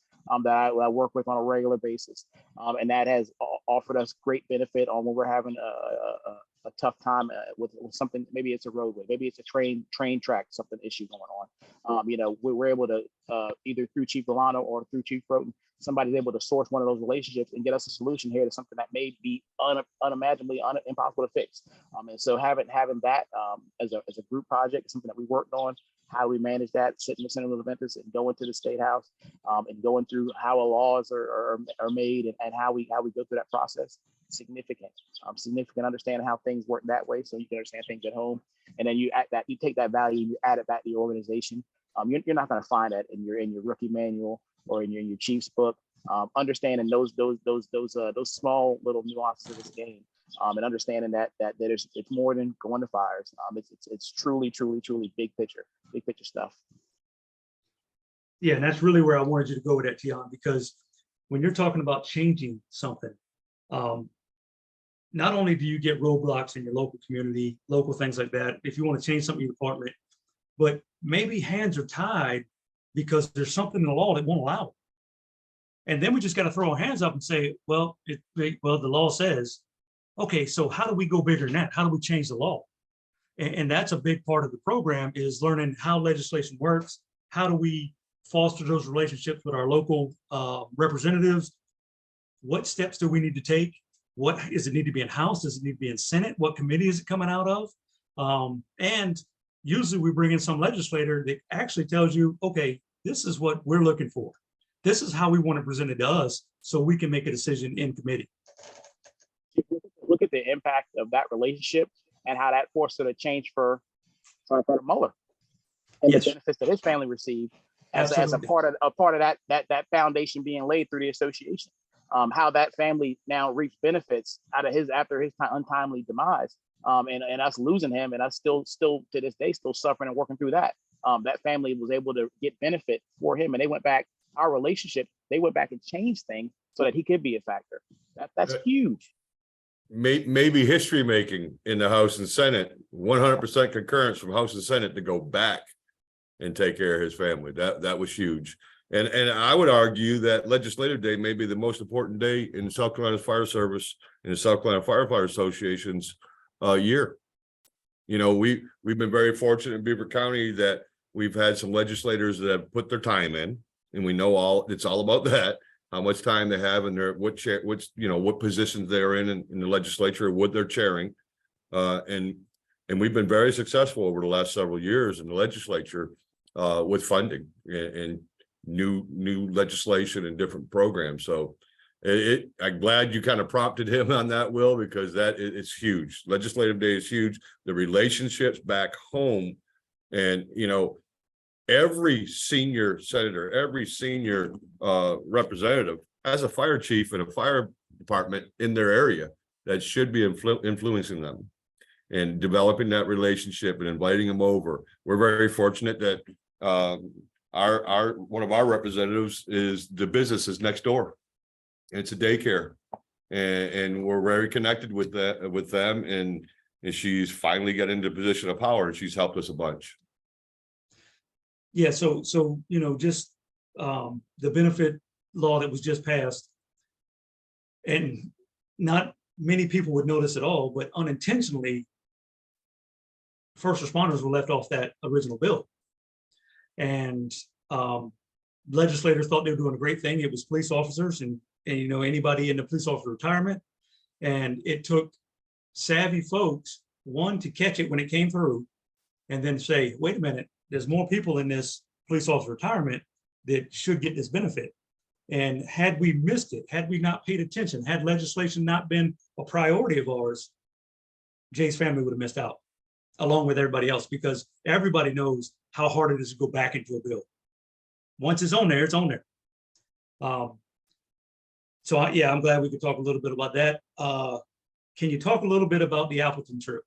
that I work with on a regular basis, and that has offered us great benefit on when we're having a tough time with something. Maybe it's a roadway, maybe it's a train track, something issue going on. We're able to either through Chief Delano or through Chief Broughton, somebody's able to source one of those relationships and get us a solution here to something that may be unimaginably impossible to fix. And so having that as a group project is something that we worked on. How we manage that, sit in the center of the Memphis and go into the State House, and going through how our laws are made and how we go through that process. Significant understanding how things work that way, so you can understand things at home, and then you take that value, you add it back to your organization. You're not going to find that in your rookie manual or in your chief's book. Understanding those small little nuances of this game, and understanding that it's more than going to fires. It's truly big picture stuff. Yeah, and that's really where I wanted you to go with that, Tion, because when you're talking about changing something, not only do you get roadblocks in your local community, local things like that, if you want to change something in your department, but maybe hands are tied because there's something in the law that won't allow it. And then we just got to throw our hands up and say, well, the law says, okay, so how do we go bigger than that? How do we change the law? And that's a big part of the program, is learning how legislation works. How do we foster those relationships with our local representatives? What steps do we need to take? What does it need to be in House? Does it need to be in Senate? What committee is it coming out of? And usually we bring in some legislator that actually tells you, okay, this is what we're looking for. This is how we want to present it to us, so we can make a decision in committee. Look at the impact of that relationship and how that forced a change for Firefighter Muller and Yes. the benefits that his family received as a part of that foundation being laid through the association. How that family now reaps benefits after his untimely demise, and us losing him, and us still to this day still suffering and working through that. That family was able to get benefit for him, and they went back. Our relationship, they went back and changed things so that he could be a factor. That's huge. maybe history making in the House and Senate, 100% concurrence from House and Senate to go back and take care of his family. That was huge. And I would argue that Legislative Day may be the most important day in the South Carolina Fire Service and the South Carolina Firefighter Association's year. You know, we've been very fortunate in Beaver County that we've had some legislators that have put their time in, and we know it's all about that, how much time they have and what positions they're in the legislature, what they're chairing. And we've been very successful over the last several years in the legislature with funding and new legislation and different programs. So I'm glad you kind of prompted him on that, Will, because it's huge. Legislative Day is huge. The relationships back home, and every senior senator, every senior representative has a fire chief and a fire department in their area that should be influencing them and developing that relationship and inviting them over. We're very fortunate that our one of our representatives is the business is next door. It's a daycare, and we're very connected with them, and she's finally got into a position of power, and she's helped us a bunch. Yeah, so just the benefit law that was just passed, and not many people would notice at all, but unintentionally, first responders were left off that original bill. And legislators thought they were doing a great thing. It was police officers and anybody in the police officer retirement. And it took savvy folks, one, to catch it when it came through, and then say, wait a minute, there's more people in this police officer retirement that should get this benefit. And had we missed it, had we not paid attention, had legislation not been a priority of ours, Jay's family would have missed out, along with everybody else, because everybody knows how hard it is to go back into a bill. Once it's on there, it's on there. Yeah, I'm glad we could talk a little bit about that. Can you talk a little bit about the Appleton trip?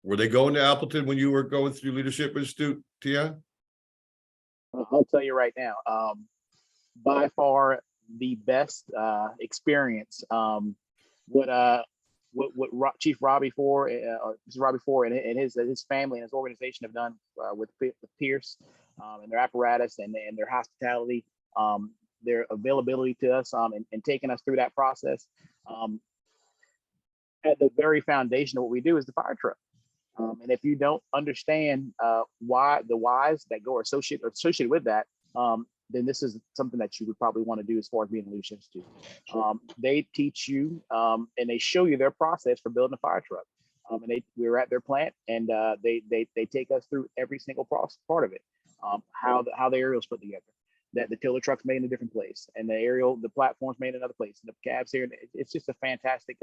Were they going to Appleton when you were going through Leadership Institute, Tia? I'll tell you right now, by far the best experience. What Chief Robbie Ford, and his family and his organization have done with Pierce and their apparatus and their hospitality, their availability to us, and taking us through that process. At the very foundation of what we do is the fire truck. And if you don't understand why the whys that go associated with that, then this is something that you would probably want to do as far as being a leadership institute. They teach you and they show you their process for building a fire truck. And we were at their plant, and they take us through every single part of it. How the aerial's put together, that the tiller truck's made in a different place, and the platform's made in another place, and the cabs here. It's just a fantastic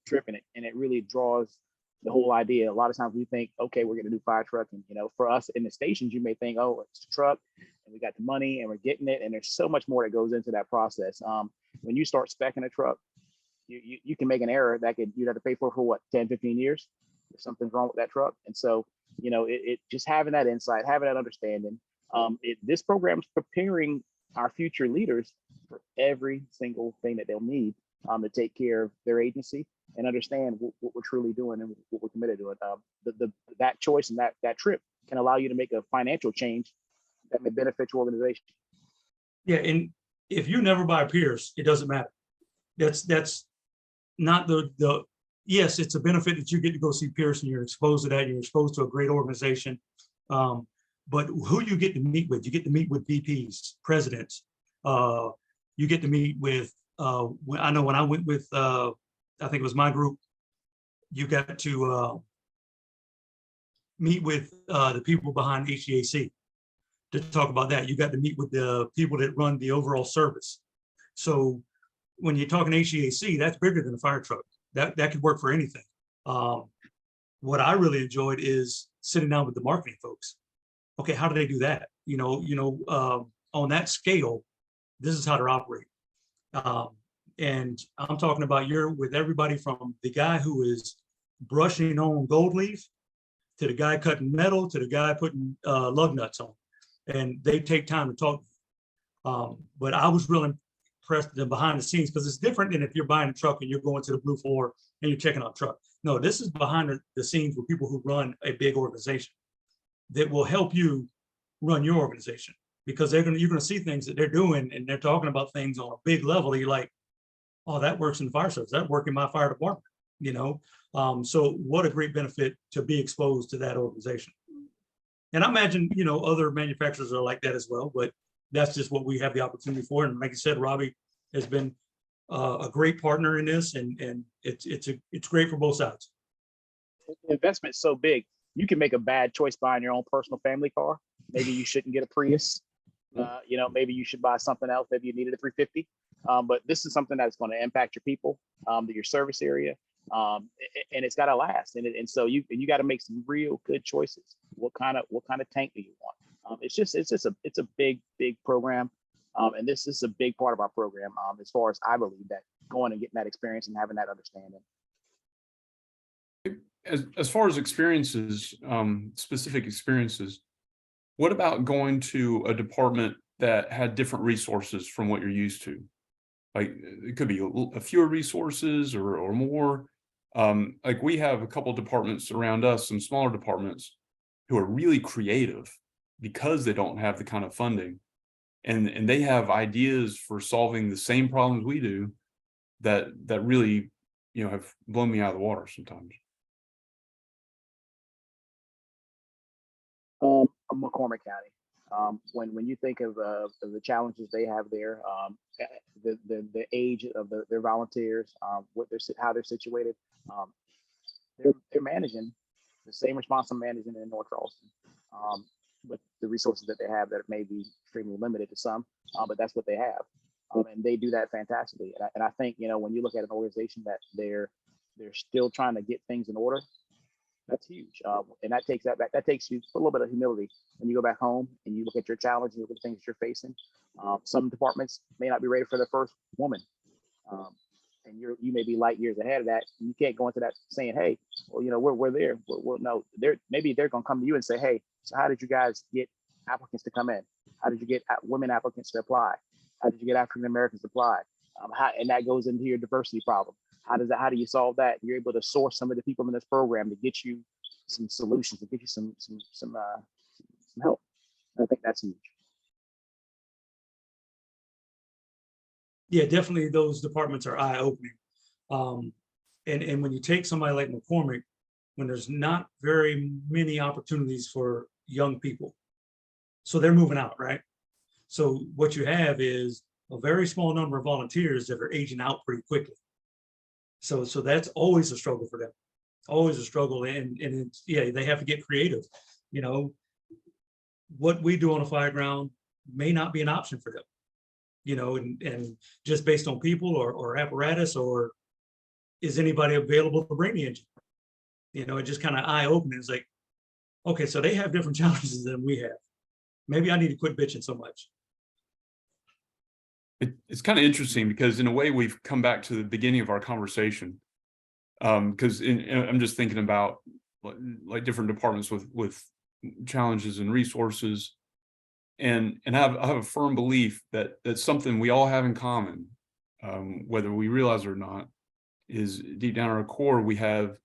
trip in it, and it really draws the whole idea. A lot of times we think, okay, we're going to do fire truck, and for us in the stations, you may think, oh, it's a truck, and we got the money, and we're getting it, and there's so much more that goes into that process. When you start speccing a truck, you can make an error that you'd have to pay for what, 10, 15 years if something's wrong with that truck. And so, it just having that insight, having that understanding. This program is preparing our future leaders for every single thing that they'll need to take care of their agency and understand what we're truly doing and what we're committed to it. That choice and that trip can allow you to make a financial change that may benefit your organization. Yeah, and if you never buy Pierce, it doesn't matter. That's not the yes, it's a benefit that you get to go see Pierce and you're exposed to that. You're exposed to a great organization. But who you get to meet with, you get to meet with VPs, presidents. You get to meet with, I know when I went with, I think it was my group, you got to meet with the people behind HVAC to talk about that. You got to meet with the people that run the overall service. So when you're talking HVAC, that's bigger than a fire truck. That could work for anything. What I really enjoyed is sitting down with the marketing folks. Okay, how do they do that? On that scale, this is how they're operating. And I'm talking about you're with everybody from the guy who is brushing on gold leaf to the guy cutting metal to the guy putting lug nuts on, and they take time to talk. But I was really the behind the scenes, because it's different than if you're buying a truck and you're going to the blue floor and you're checking out truck. No, this is behind the scenes with people who run a big organization that will help you run your organization, because you're gonna see things that they're doing and they're talking about things on a big level. You're like, oh, that works in the fire service. That work in my fire department, you know? So what a great benefit to be exposed to that organization. And I imagine, you know, other manufacturers are like that as well, but that's just what we have the opportunity for. And like I said, Robbie has been a great partner in this, and it's great for both sides. The investment's so big, you can make a bad choice buying your own personal family car. Maybe you shouldn't get a Prius. You know, maybe you should buy something else. Maybe you needed a 350. But this is something that's going to impact your people, your service area, and it's got to last. And so you got to make some real good choices. What kind of tank do you want? It's a big program, and this is a big part of our program. As far as I believe that going and getting that experience and having that understanding. As far as experiences, specific experiences, what about going to a department that had different resources from what you're used to? Like it could be a fewer resources or more. Like we have a couple of departments around us, some smaller departments who are really creative because they don't have the kind of funding, and they have ideas for solving the same problems we do that really, you know, have blown me out of the water sometimes. McCormick County. When you think of the challenges they have there, the age of their volunteers, how they're situated, they're managing the same response I'm managing in North Charleston, with the resources that they have that may be extremely limited to some, but that's what they have, and they do that fantastically. And I think, you know, when you look at an organization that they're still trying to get things in order, that's huge. And that takes you a little bit of humility when you go back home and you look at your challenges, you look at the things that you're facing. Some departments may not be ready for their first woman. And you may be light years ahead of that. You can't go into that saying, hey, well, you know, we're there. No, maybe they're going to come to you and say, hey, so how did you guys get applicants to come in? How did you get women applicants to apply? How did you get African Americans to apply? And that goes into your diversity problem. How do you solve that? You're able to source some of the people in this program to get you some solutions, to get you some help. I think that's huge. Yeah, definitely those departments are eye-opening. And when you take somebody like McCormick, when there's not very many opportunities for young people, so they're moving out, right? So what you have is a very small number of volunteers that are aging out pretty quickly. So that's always a struggle for them, always a struggle. And it's, yeah, they have to get creative. You know, what we do on a fire ground may not be an option for them, you know, and just based on people or apparatus, or is anybody available to bring the engine? You know, it just kind of eye-opening. It's like, okay, so they have different challenges than we have. Maybe I need to quit bitching so much. It's kind of interesting because in a way we've come back to the beginning of our conversation, because I'm just thinking about like different departments with challenges and resources, and I have a firm belief that that's something we all have in common, whether we realize it or not, is deep down in our core we have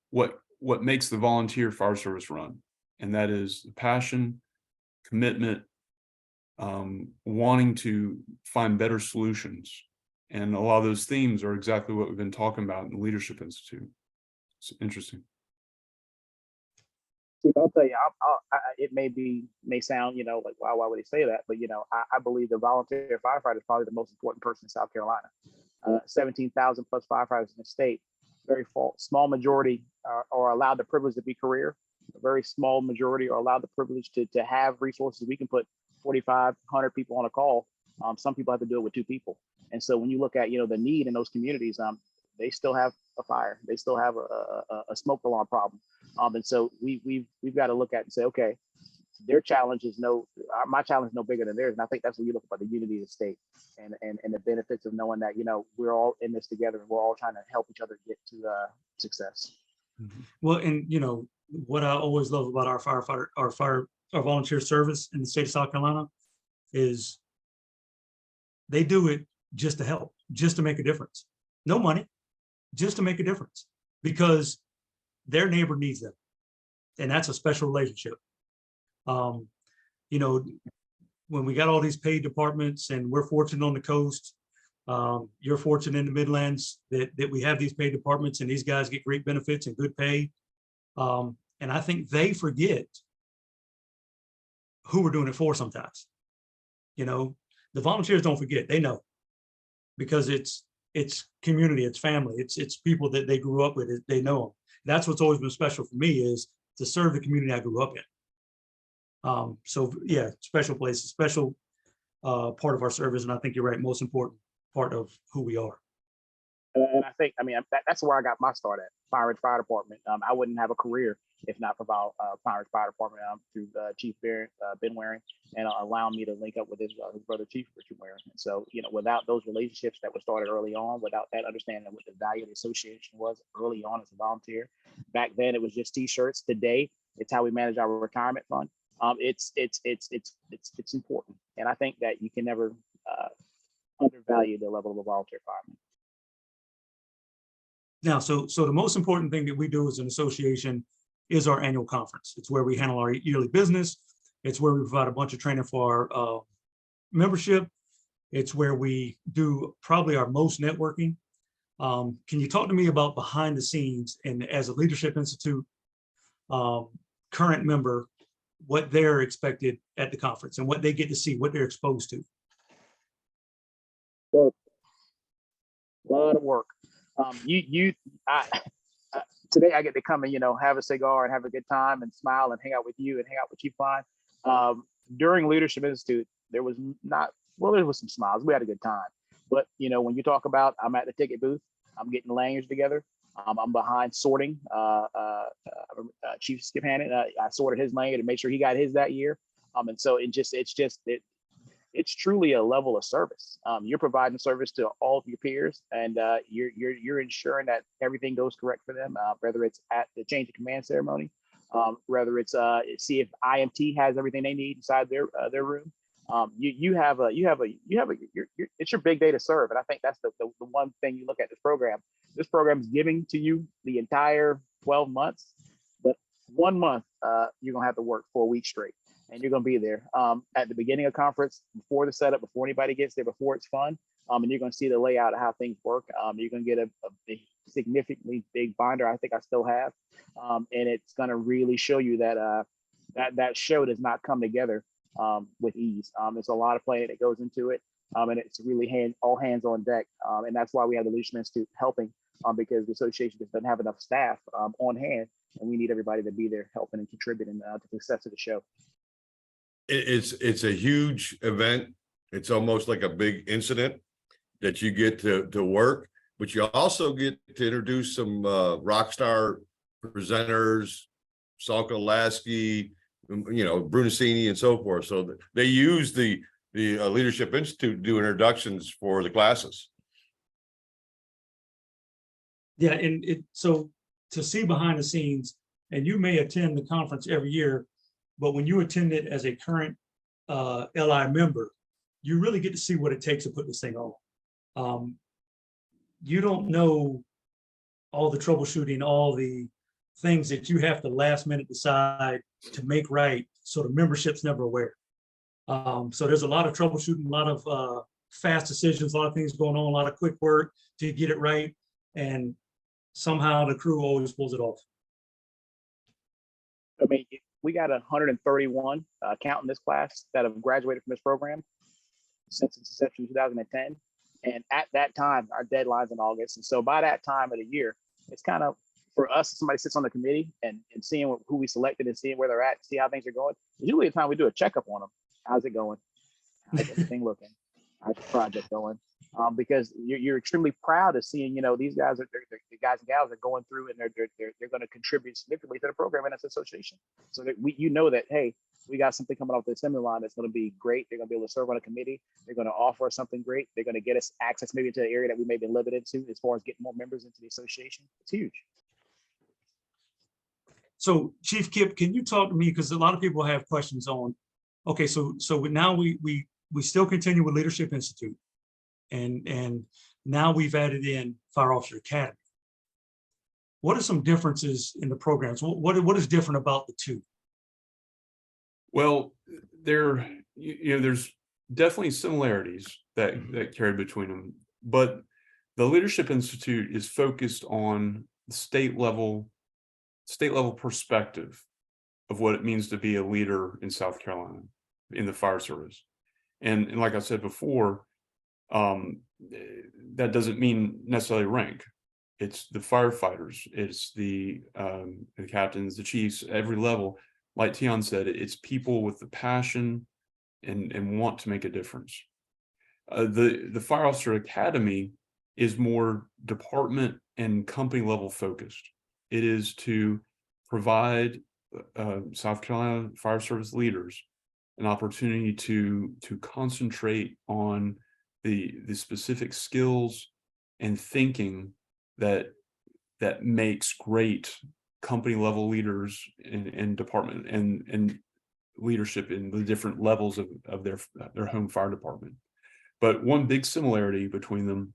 what makes the volunteer fire service run, and that is passion, commitment, wanting to find better solutions. And a lot of those themes are exactly what we've been talking about in the Leadership Institute. It's interesting. I'll tell you, it may sound, you know, like, wow, why would he say that? But, you know, I believe the volunteer firefighter is probably the most important person in South Carolina. 17,000 plus firefighters in the state. Very small majority are allowed the privilege to be career. A very small majority are allowed the privilege to have resources. We can put 4,500 people on a call. Some people have to do it with 2 people. And so when you look at, you know, the need in those communities, they still have a fire. They still have a smoke alarm problem. And so we've got to look at and say, okay, their challenge is my challenge is no bigger than theirs. And I think that's when you look at the unity of the state and the benefits of knowing that, you know, we're all in this together and we're all trying to help each other get to success. Mm-hmm. Well, and you know, what I always love about our volunteer service in the state of South Carolina is They do it just to help, just to make a difference. No money, just to make a difference because their neighbor needs them. And that's a special relationship. You know, when we got all these paid departments and we're fortunate on the coast, you're fortunate in the Midlands that we have these paid departments and these guys get great benefits and good pay. And I think they forget who we're doing it for sometimes. You know, the volunteers don't forget, they know, because it's community, it's family, it's people that they grew up with, they know them. That's what's always been special for me, is to serve the community I grew up in. So yeah, special place, special part of our service. And I think you're right, most important part of who we are. And I think, I mean, that's where I got my start at, Fire Department. I wouldn't have a career if not for Fire Department through Chief Ben Waring, and allowing me to link up with his brother Chief Richard Waring. And so, you know, without those relationships that were started early on, without that understanding of what the value of the association was early on as a volunteer, back then it was just T-shirts. Today, it's how we manage our retirement fund. It's important, and I think that you can never undervalue the level of a volunteer fireman. Now, so the most important thing that we do as an association is our annual conference. It's where we handle our yearly business. It's where we provide a bunch of training for our membership. It's where we do probably our most networking. Can you talk to me about behind the scenes, and as a Leadership Institute current member, what they're expected at the conference and what they get to see, what they're exposed to? Well, a lot of work. Today I get to come and, you know, have a cigar and have a good time and smile and hang out with you and hang out with Chief Klein. During Leadership Institute, there was some smiles. We had a good time. But, you know, when you talk about, I'm at the ticket booth, I'm getting lanyards together. I'm behind sorting. Chief Skip Hannon, I sorted his lanyard to make sure he got his that year. And so it's truly a level of service. You're providing service to all of your peers, and you're ensuring that everything goes correct for them, whether it's at the change of command ceremony, whether it's see if IMT has everything they need inside their room. It's your big day to serve, and I think that's the one thing you look at this program. This program is giving to you the entire 12 months, but 1 month you're gonna have to work 4 weeks straight. And you're going to be there at the beginning of conference, before the setup, before anybody gets there, before it's fun. And you're going to see the layout of how things work. You're going to get a significantly big binder. I think I still have. And it's going to really show you that that show does not come together with ease. There's a lot of planning that goes into it. And it's really all hands on deck. And that's why we have the Leadership Institute helping, because the association just doesn't have enough staff on hand. And we need everybody to be there helping and contributing to the success of the show. It's a huge event. It's almost like a big incident that you get to work, but you also get to introduce some rock star presenters, Salka Lasky, you know, Brunacini and so forth. So they use the Leadership Institute to do introductions for the classes. Yeah, and so to see behind the scenes, and you may attend the conference every year, but when you attend it as a current LI member, you really get to see what it takes to put this thing on. You don't know all the troubleshooting, all the things that you have to last minute decide to make right, so the membership's never aware. So there's a lot of troubleshooting, a lot of fast decisions, a lot of things going on, a lot of quick work to get it right, and somehow the crew always pulls it off. I mean, we got 131 counting this class that have graduated from this program since its inception in 2010. And at that time, our deadline's in August. And so by that time of the year, it's kind of, for us, somebody sits on the committee and seeing who we selected and seeing where they're at, see how things are going. Usually the time we do a checkup on them. How's it going? How's everything looking? How's the project going? Because you're extremely proud of seeing, you know, these guys the guys and gals are going through, and they're going to contribute significantly to the program and its association. So that you know that, hey, we got something coming off the assembly line that's going to be great. They're going to be able to serve on a committee. They're going to offer us something great. They're going to get us access maybe to an area that we may have been limited to as far as getting more members into the association. It's huge. So Chief Kip, can you talk to me, because a lot of people have questions on, okay, so now we still continue with Leadership Institute. and now we've added in Fire Officer Academy. What are some differences in the programs? What is different about the two? Well, there's definitely similarities that carry between them, but the Leadership Institute is focused on the state level perspective of what it means to be a leader in South Carolina in the fire service. And like I said before, that doesn't mean necessarily rank. It's the firefighters, it's the captains, the chiefs, every level. Like Tion said, it's people with the passion and want to make a difference. The Fire Officer Academy is more department and company level focused. It is to provide South Carolina Fire Service leaders an opportunity to concentrate on the specific skills and thinking that makes great company level leaders and department and leadership in the different levels of their home fire department. But one big similarity between them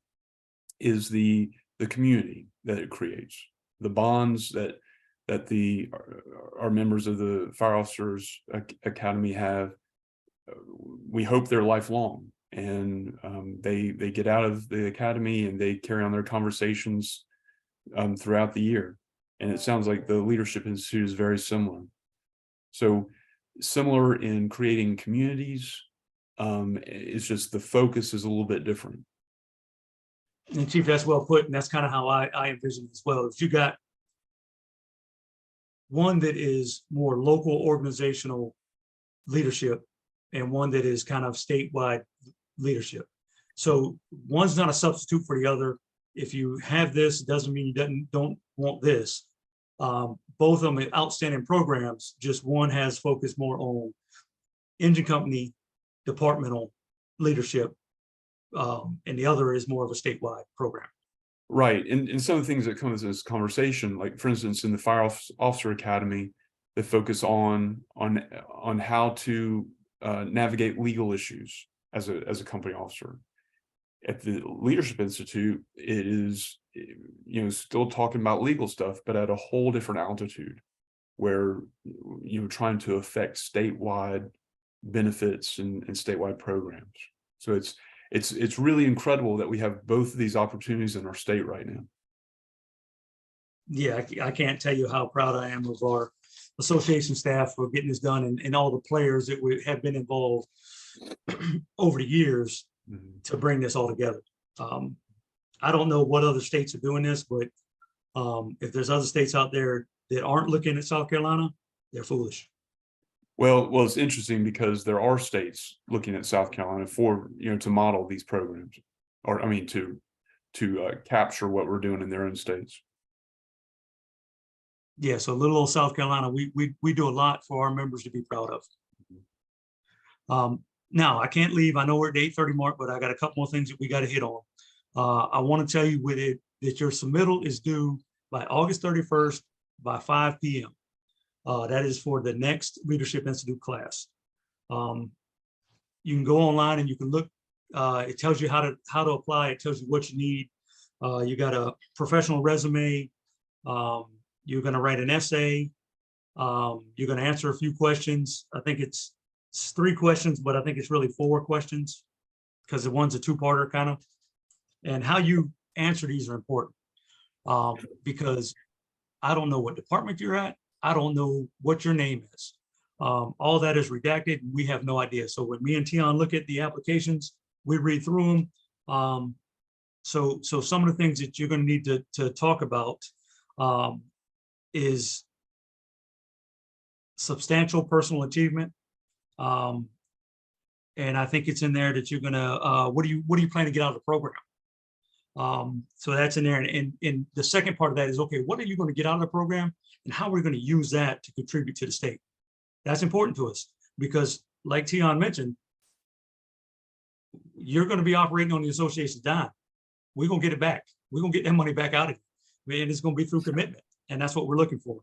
is the community that it creates, the bonds that our members of the Fire Officers Academy have. We hope they're lifelong, and they get out of the academy and they carry on their conversations throughout the year. And it sounds like the Leadership Institute is very similar. So similar in creating communities, it's just the focus is a little bit different. And Chief, that's well put, and that's kind of how I envision it as well. If you got one that is more local organizational leadership and one that is kind of statewide leadership. So one's not a substitute for the other. If you have this, it doesn't mean you don't want this. Both of them are outstanding programs, just one has focused more on engine company, departmental leadership, and the other is more of a statewide program. Right, and some of the things that come into this conversation, like for instance, in the Fire Officer Academy, they focus on how to navigate legal issues as a company officer. At the Leadership Institute, it is still talking about legal stuff, but at a whole different altitude, where trying to affect statewide benefits and statewide programs. So it's really incredible that we have both of these opportunities in our state right now. Yeah, I can't tell you how proud I am of our association staff for getting this done, and all the players that have been involved over the years to bring this all together. I don't know what other states are doing this, but if there's other states out there that aren't looking at South Carolina, they're foolish. Well, it's interesting because there are states looking at South Carolina for to model these programs, or I mean to capture what we're doing in their own states. Yeah, so little old South Carolina, we do a lot for our members to be proud of. Now I can't leave. I know we're at the 8:30 mark, but I got a couple more things that we got to hit on. I want to tell you with it that your submittal is due by August 31st by 5 p.m. That is for the next Leadership Institute class. You can go online and you can look. It tells you how to apply. It tells you what you need. You got a professional resume. You're going to write an essay. You're going to answer a few questions. I think it's 3 questions, but I think it's really 4 questions because the one's a 2-parter kind of. And how you answer these are important because I don't know what department you're at. I don't know what your name is. All that is redacted and we have no idea. So when me and Tion look at the applications, we read through them. So some of the things that you're going to need to talk about is substantial personal achievement. And I think it's in there that you're gonna, what do you plan to get out of the program? So that's in there. And the second part of that is, okay, what are you going to get out of the program and how are we going to use that to contribute to the state? That's important to us because like Tion mentioned, you're going to be operating on the association's dime. We're going to get it back. We're going to get that money back out of you. And it's going to be through commitment. And that's what we're looking for.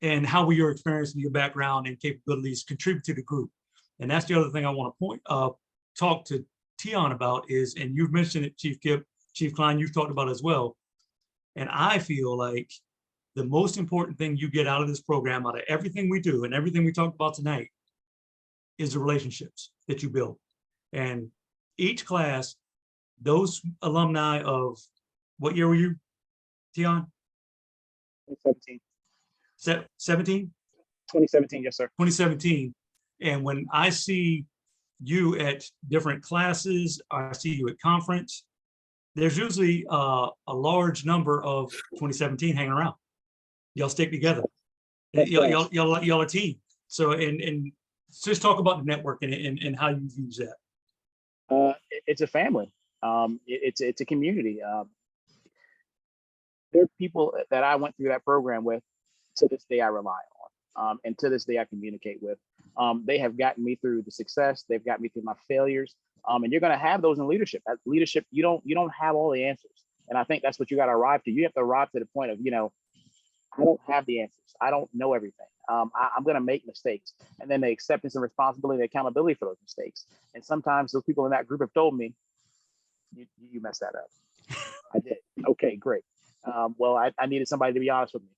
And how will your experience and your background and capabilities contribute to the group? And that's the other thing I want to talk to Tion about is, and you've mentioned it, Chief Kip, Chief Klein, you've talked about it as well. And I feel like the most important thing you get out of this program, out of everything we do and everything we talked about tonight, is the relationships that you build. And each class, those alumni of, what year were you, Tion? 2017. 17? 2017, yes, sir. 2017. And when I see you at different classes, I see you at conference, there's usually a large number of 2017 hanging around. Y'all stick together. Y'all a team. So, and just talk about the network and how you use that. It's a family. It's a community. There are people that I went through that program with. To this day, I rely on, and to this day, I communicate with. They have gotten me through the success. They've got me through my failures. And you're going to have those in leadership. As leadership, you don't have all the answers. And I think that's what you got to arrive to. You have to arrive to the point of, I don't have the answers. I don't know everything. I'm going to make mistakes. And then the acceptance and responsibility and accountability for those mistakes. And sometimes those people in that group have told me, you messed that up. I did. Okay, great. Well, I needed somebody to be honest with me.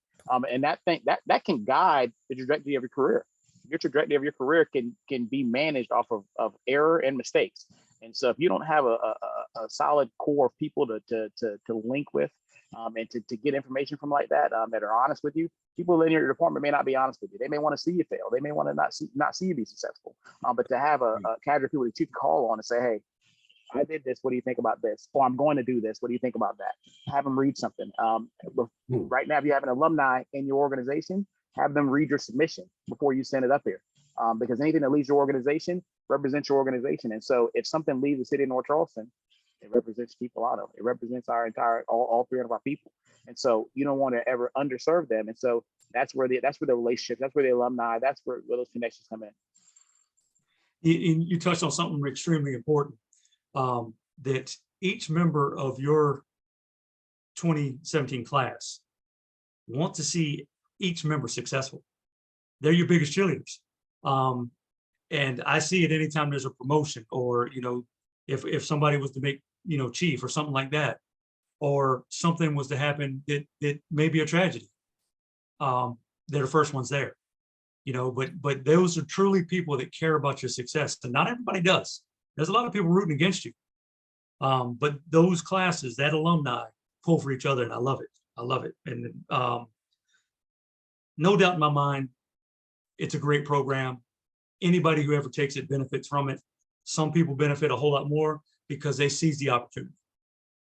And that can guide the trajectory of your career. Your trajectory of your career can be managed off of error and mistakes. And so if you don't have a solid core of people to link with, and to get information from like that, that are honest with you, people in your department may not be honest with you. They may want to see you fail. They may want to not see you be successful. But to have a cadre of people that you can call on and say, hey, I did this. What do you think about this? Or I'm going to do this. What do you think about that? Have them read something. Right now, if you have an alumni in your organization, have them read your submission before you send it up here. Because anything that leaves your organization represents your organization. And so if something leaves the city of North Charleston, it represents Chief Pilato. It represents our entire, all 300 of our people. And so you don't want to ever underserve them. And so that's where the relationship, that's where the alumni, that's where those connections come in. You touched on something extremely important, that each member of your 2017 class want to see each member successful. They're your biggest cheerleaders. And I see it anytime there's a promotion, or, if somebody was to make, chief or something like that, or something was to happen that may be a tragedy. They're the first ones there, but those are truly people that care about your success. And not everybody does. There's a lot of people rooting against you. But those classes, that alumni pull for each other, and I love it. I love it. And no doubt in my mind, it's a great program. Anybody who ever takes it benefits from it. Some people benefit a whole lot more because they seize the opportunity.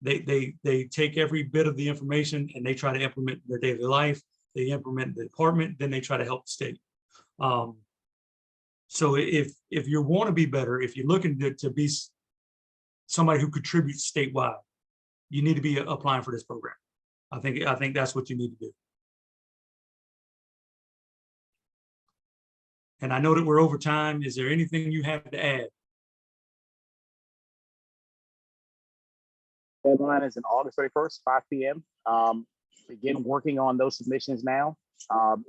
They take every bit of the information and they try to implement in their daily life. They implement the department, then they try to help the state. So if you want to be better, if you're looking to be somebody who contributes statewide, you need to be applying for this program. I think that's what you need to do. And I know that we're over time. Is there anything you have to add? Deadline is in August 31st, 5 p.m. Begin working on those submissions now.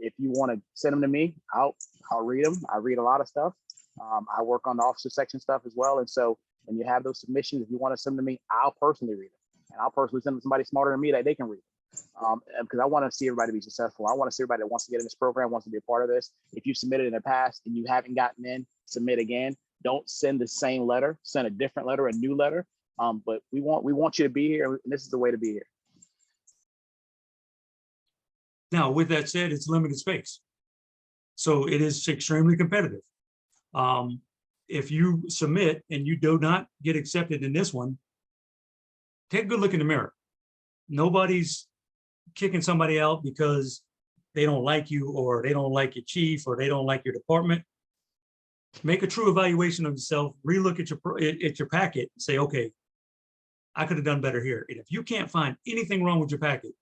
If you want to send them to me, I'll read them. I read a lot of stuff. I work on the officer section stuff as well. And so when you have those submissions, if you want to send them to me, I'll personally read them. And I'll personally send them to somebody smarter than me that they can read them. Because I want to see everybody be successful. I want to see everybody that wants to get in this program, wants to be a part of this. If you submitted in the past and you haven't gotten in, submit again. Don't send the same letter, send a different letter, a new letter. But we want you to be here, and this is the way to be here. Now, with that said, it's limited space. So it is extremely competitive. If you submit and you do not get accepted in this one, take a good look in the mirror. Nobody's kicking somebody out because they don't like you, or they don't like your chief, or they don't like your department. Make a true evaluation of yourself, relook at your packet and say, okay, I could have done better here. And if you can't find anything wrong with your packet,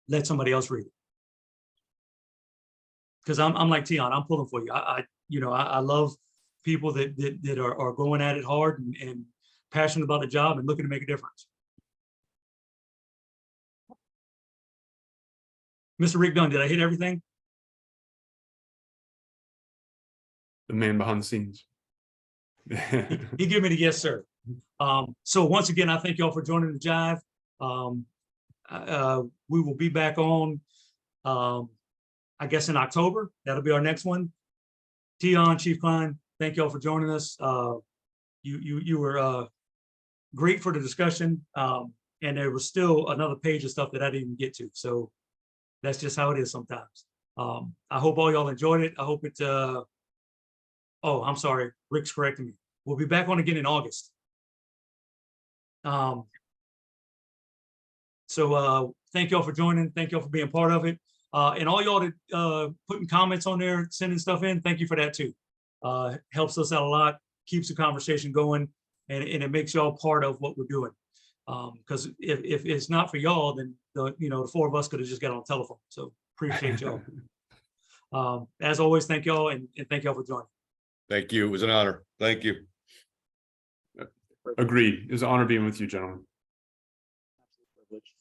let somebody else read it. Because I'm like Tion, I'm pulling for you. I love people that are going at it hard and passionate about the job and looking to make a difference. Mr. Rick Dunn, did I hit everything? The man behind the scenes. He gave me the yes, sir. So once again, I thank y'all for joining the Jive. We will be back on, I guess in October. That'll be our next one. Tion, Chief Klein, thank y'all for joining us. You were great for the discussion. And there was still another page of stuff that I didn't even get to. So that's just how it is sometimes. I hope all y'all enjoyed it. I hope it, oh, I'm sorry, Rick's correcting me. We'll be back on again in August. So thank y'all for joining. Thank y'all for being part of it. And all y'all that putting comments on there, sending stuff in, thank you for that too. Helps us out a lot, keeps the conversation going, and it makes y'all part of what we're doing. Because if it's not for y'all, then the four of us could have just got on the telephone. So appreciate y'all. As always, thank y'all and thank y'all for joining. Thank you. It was an honor. Thank you. Agreed. It was an honor being with you, gentlemen. Absolute privilege.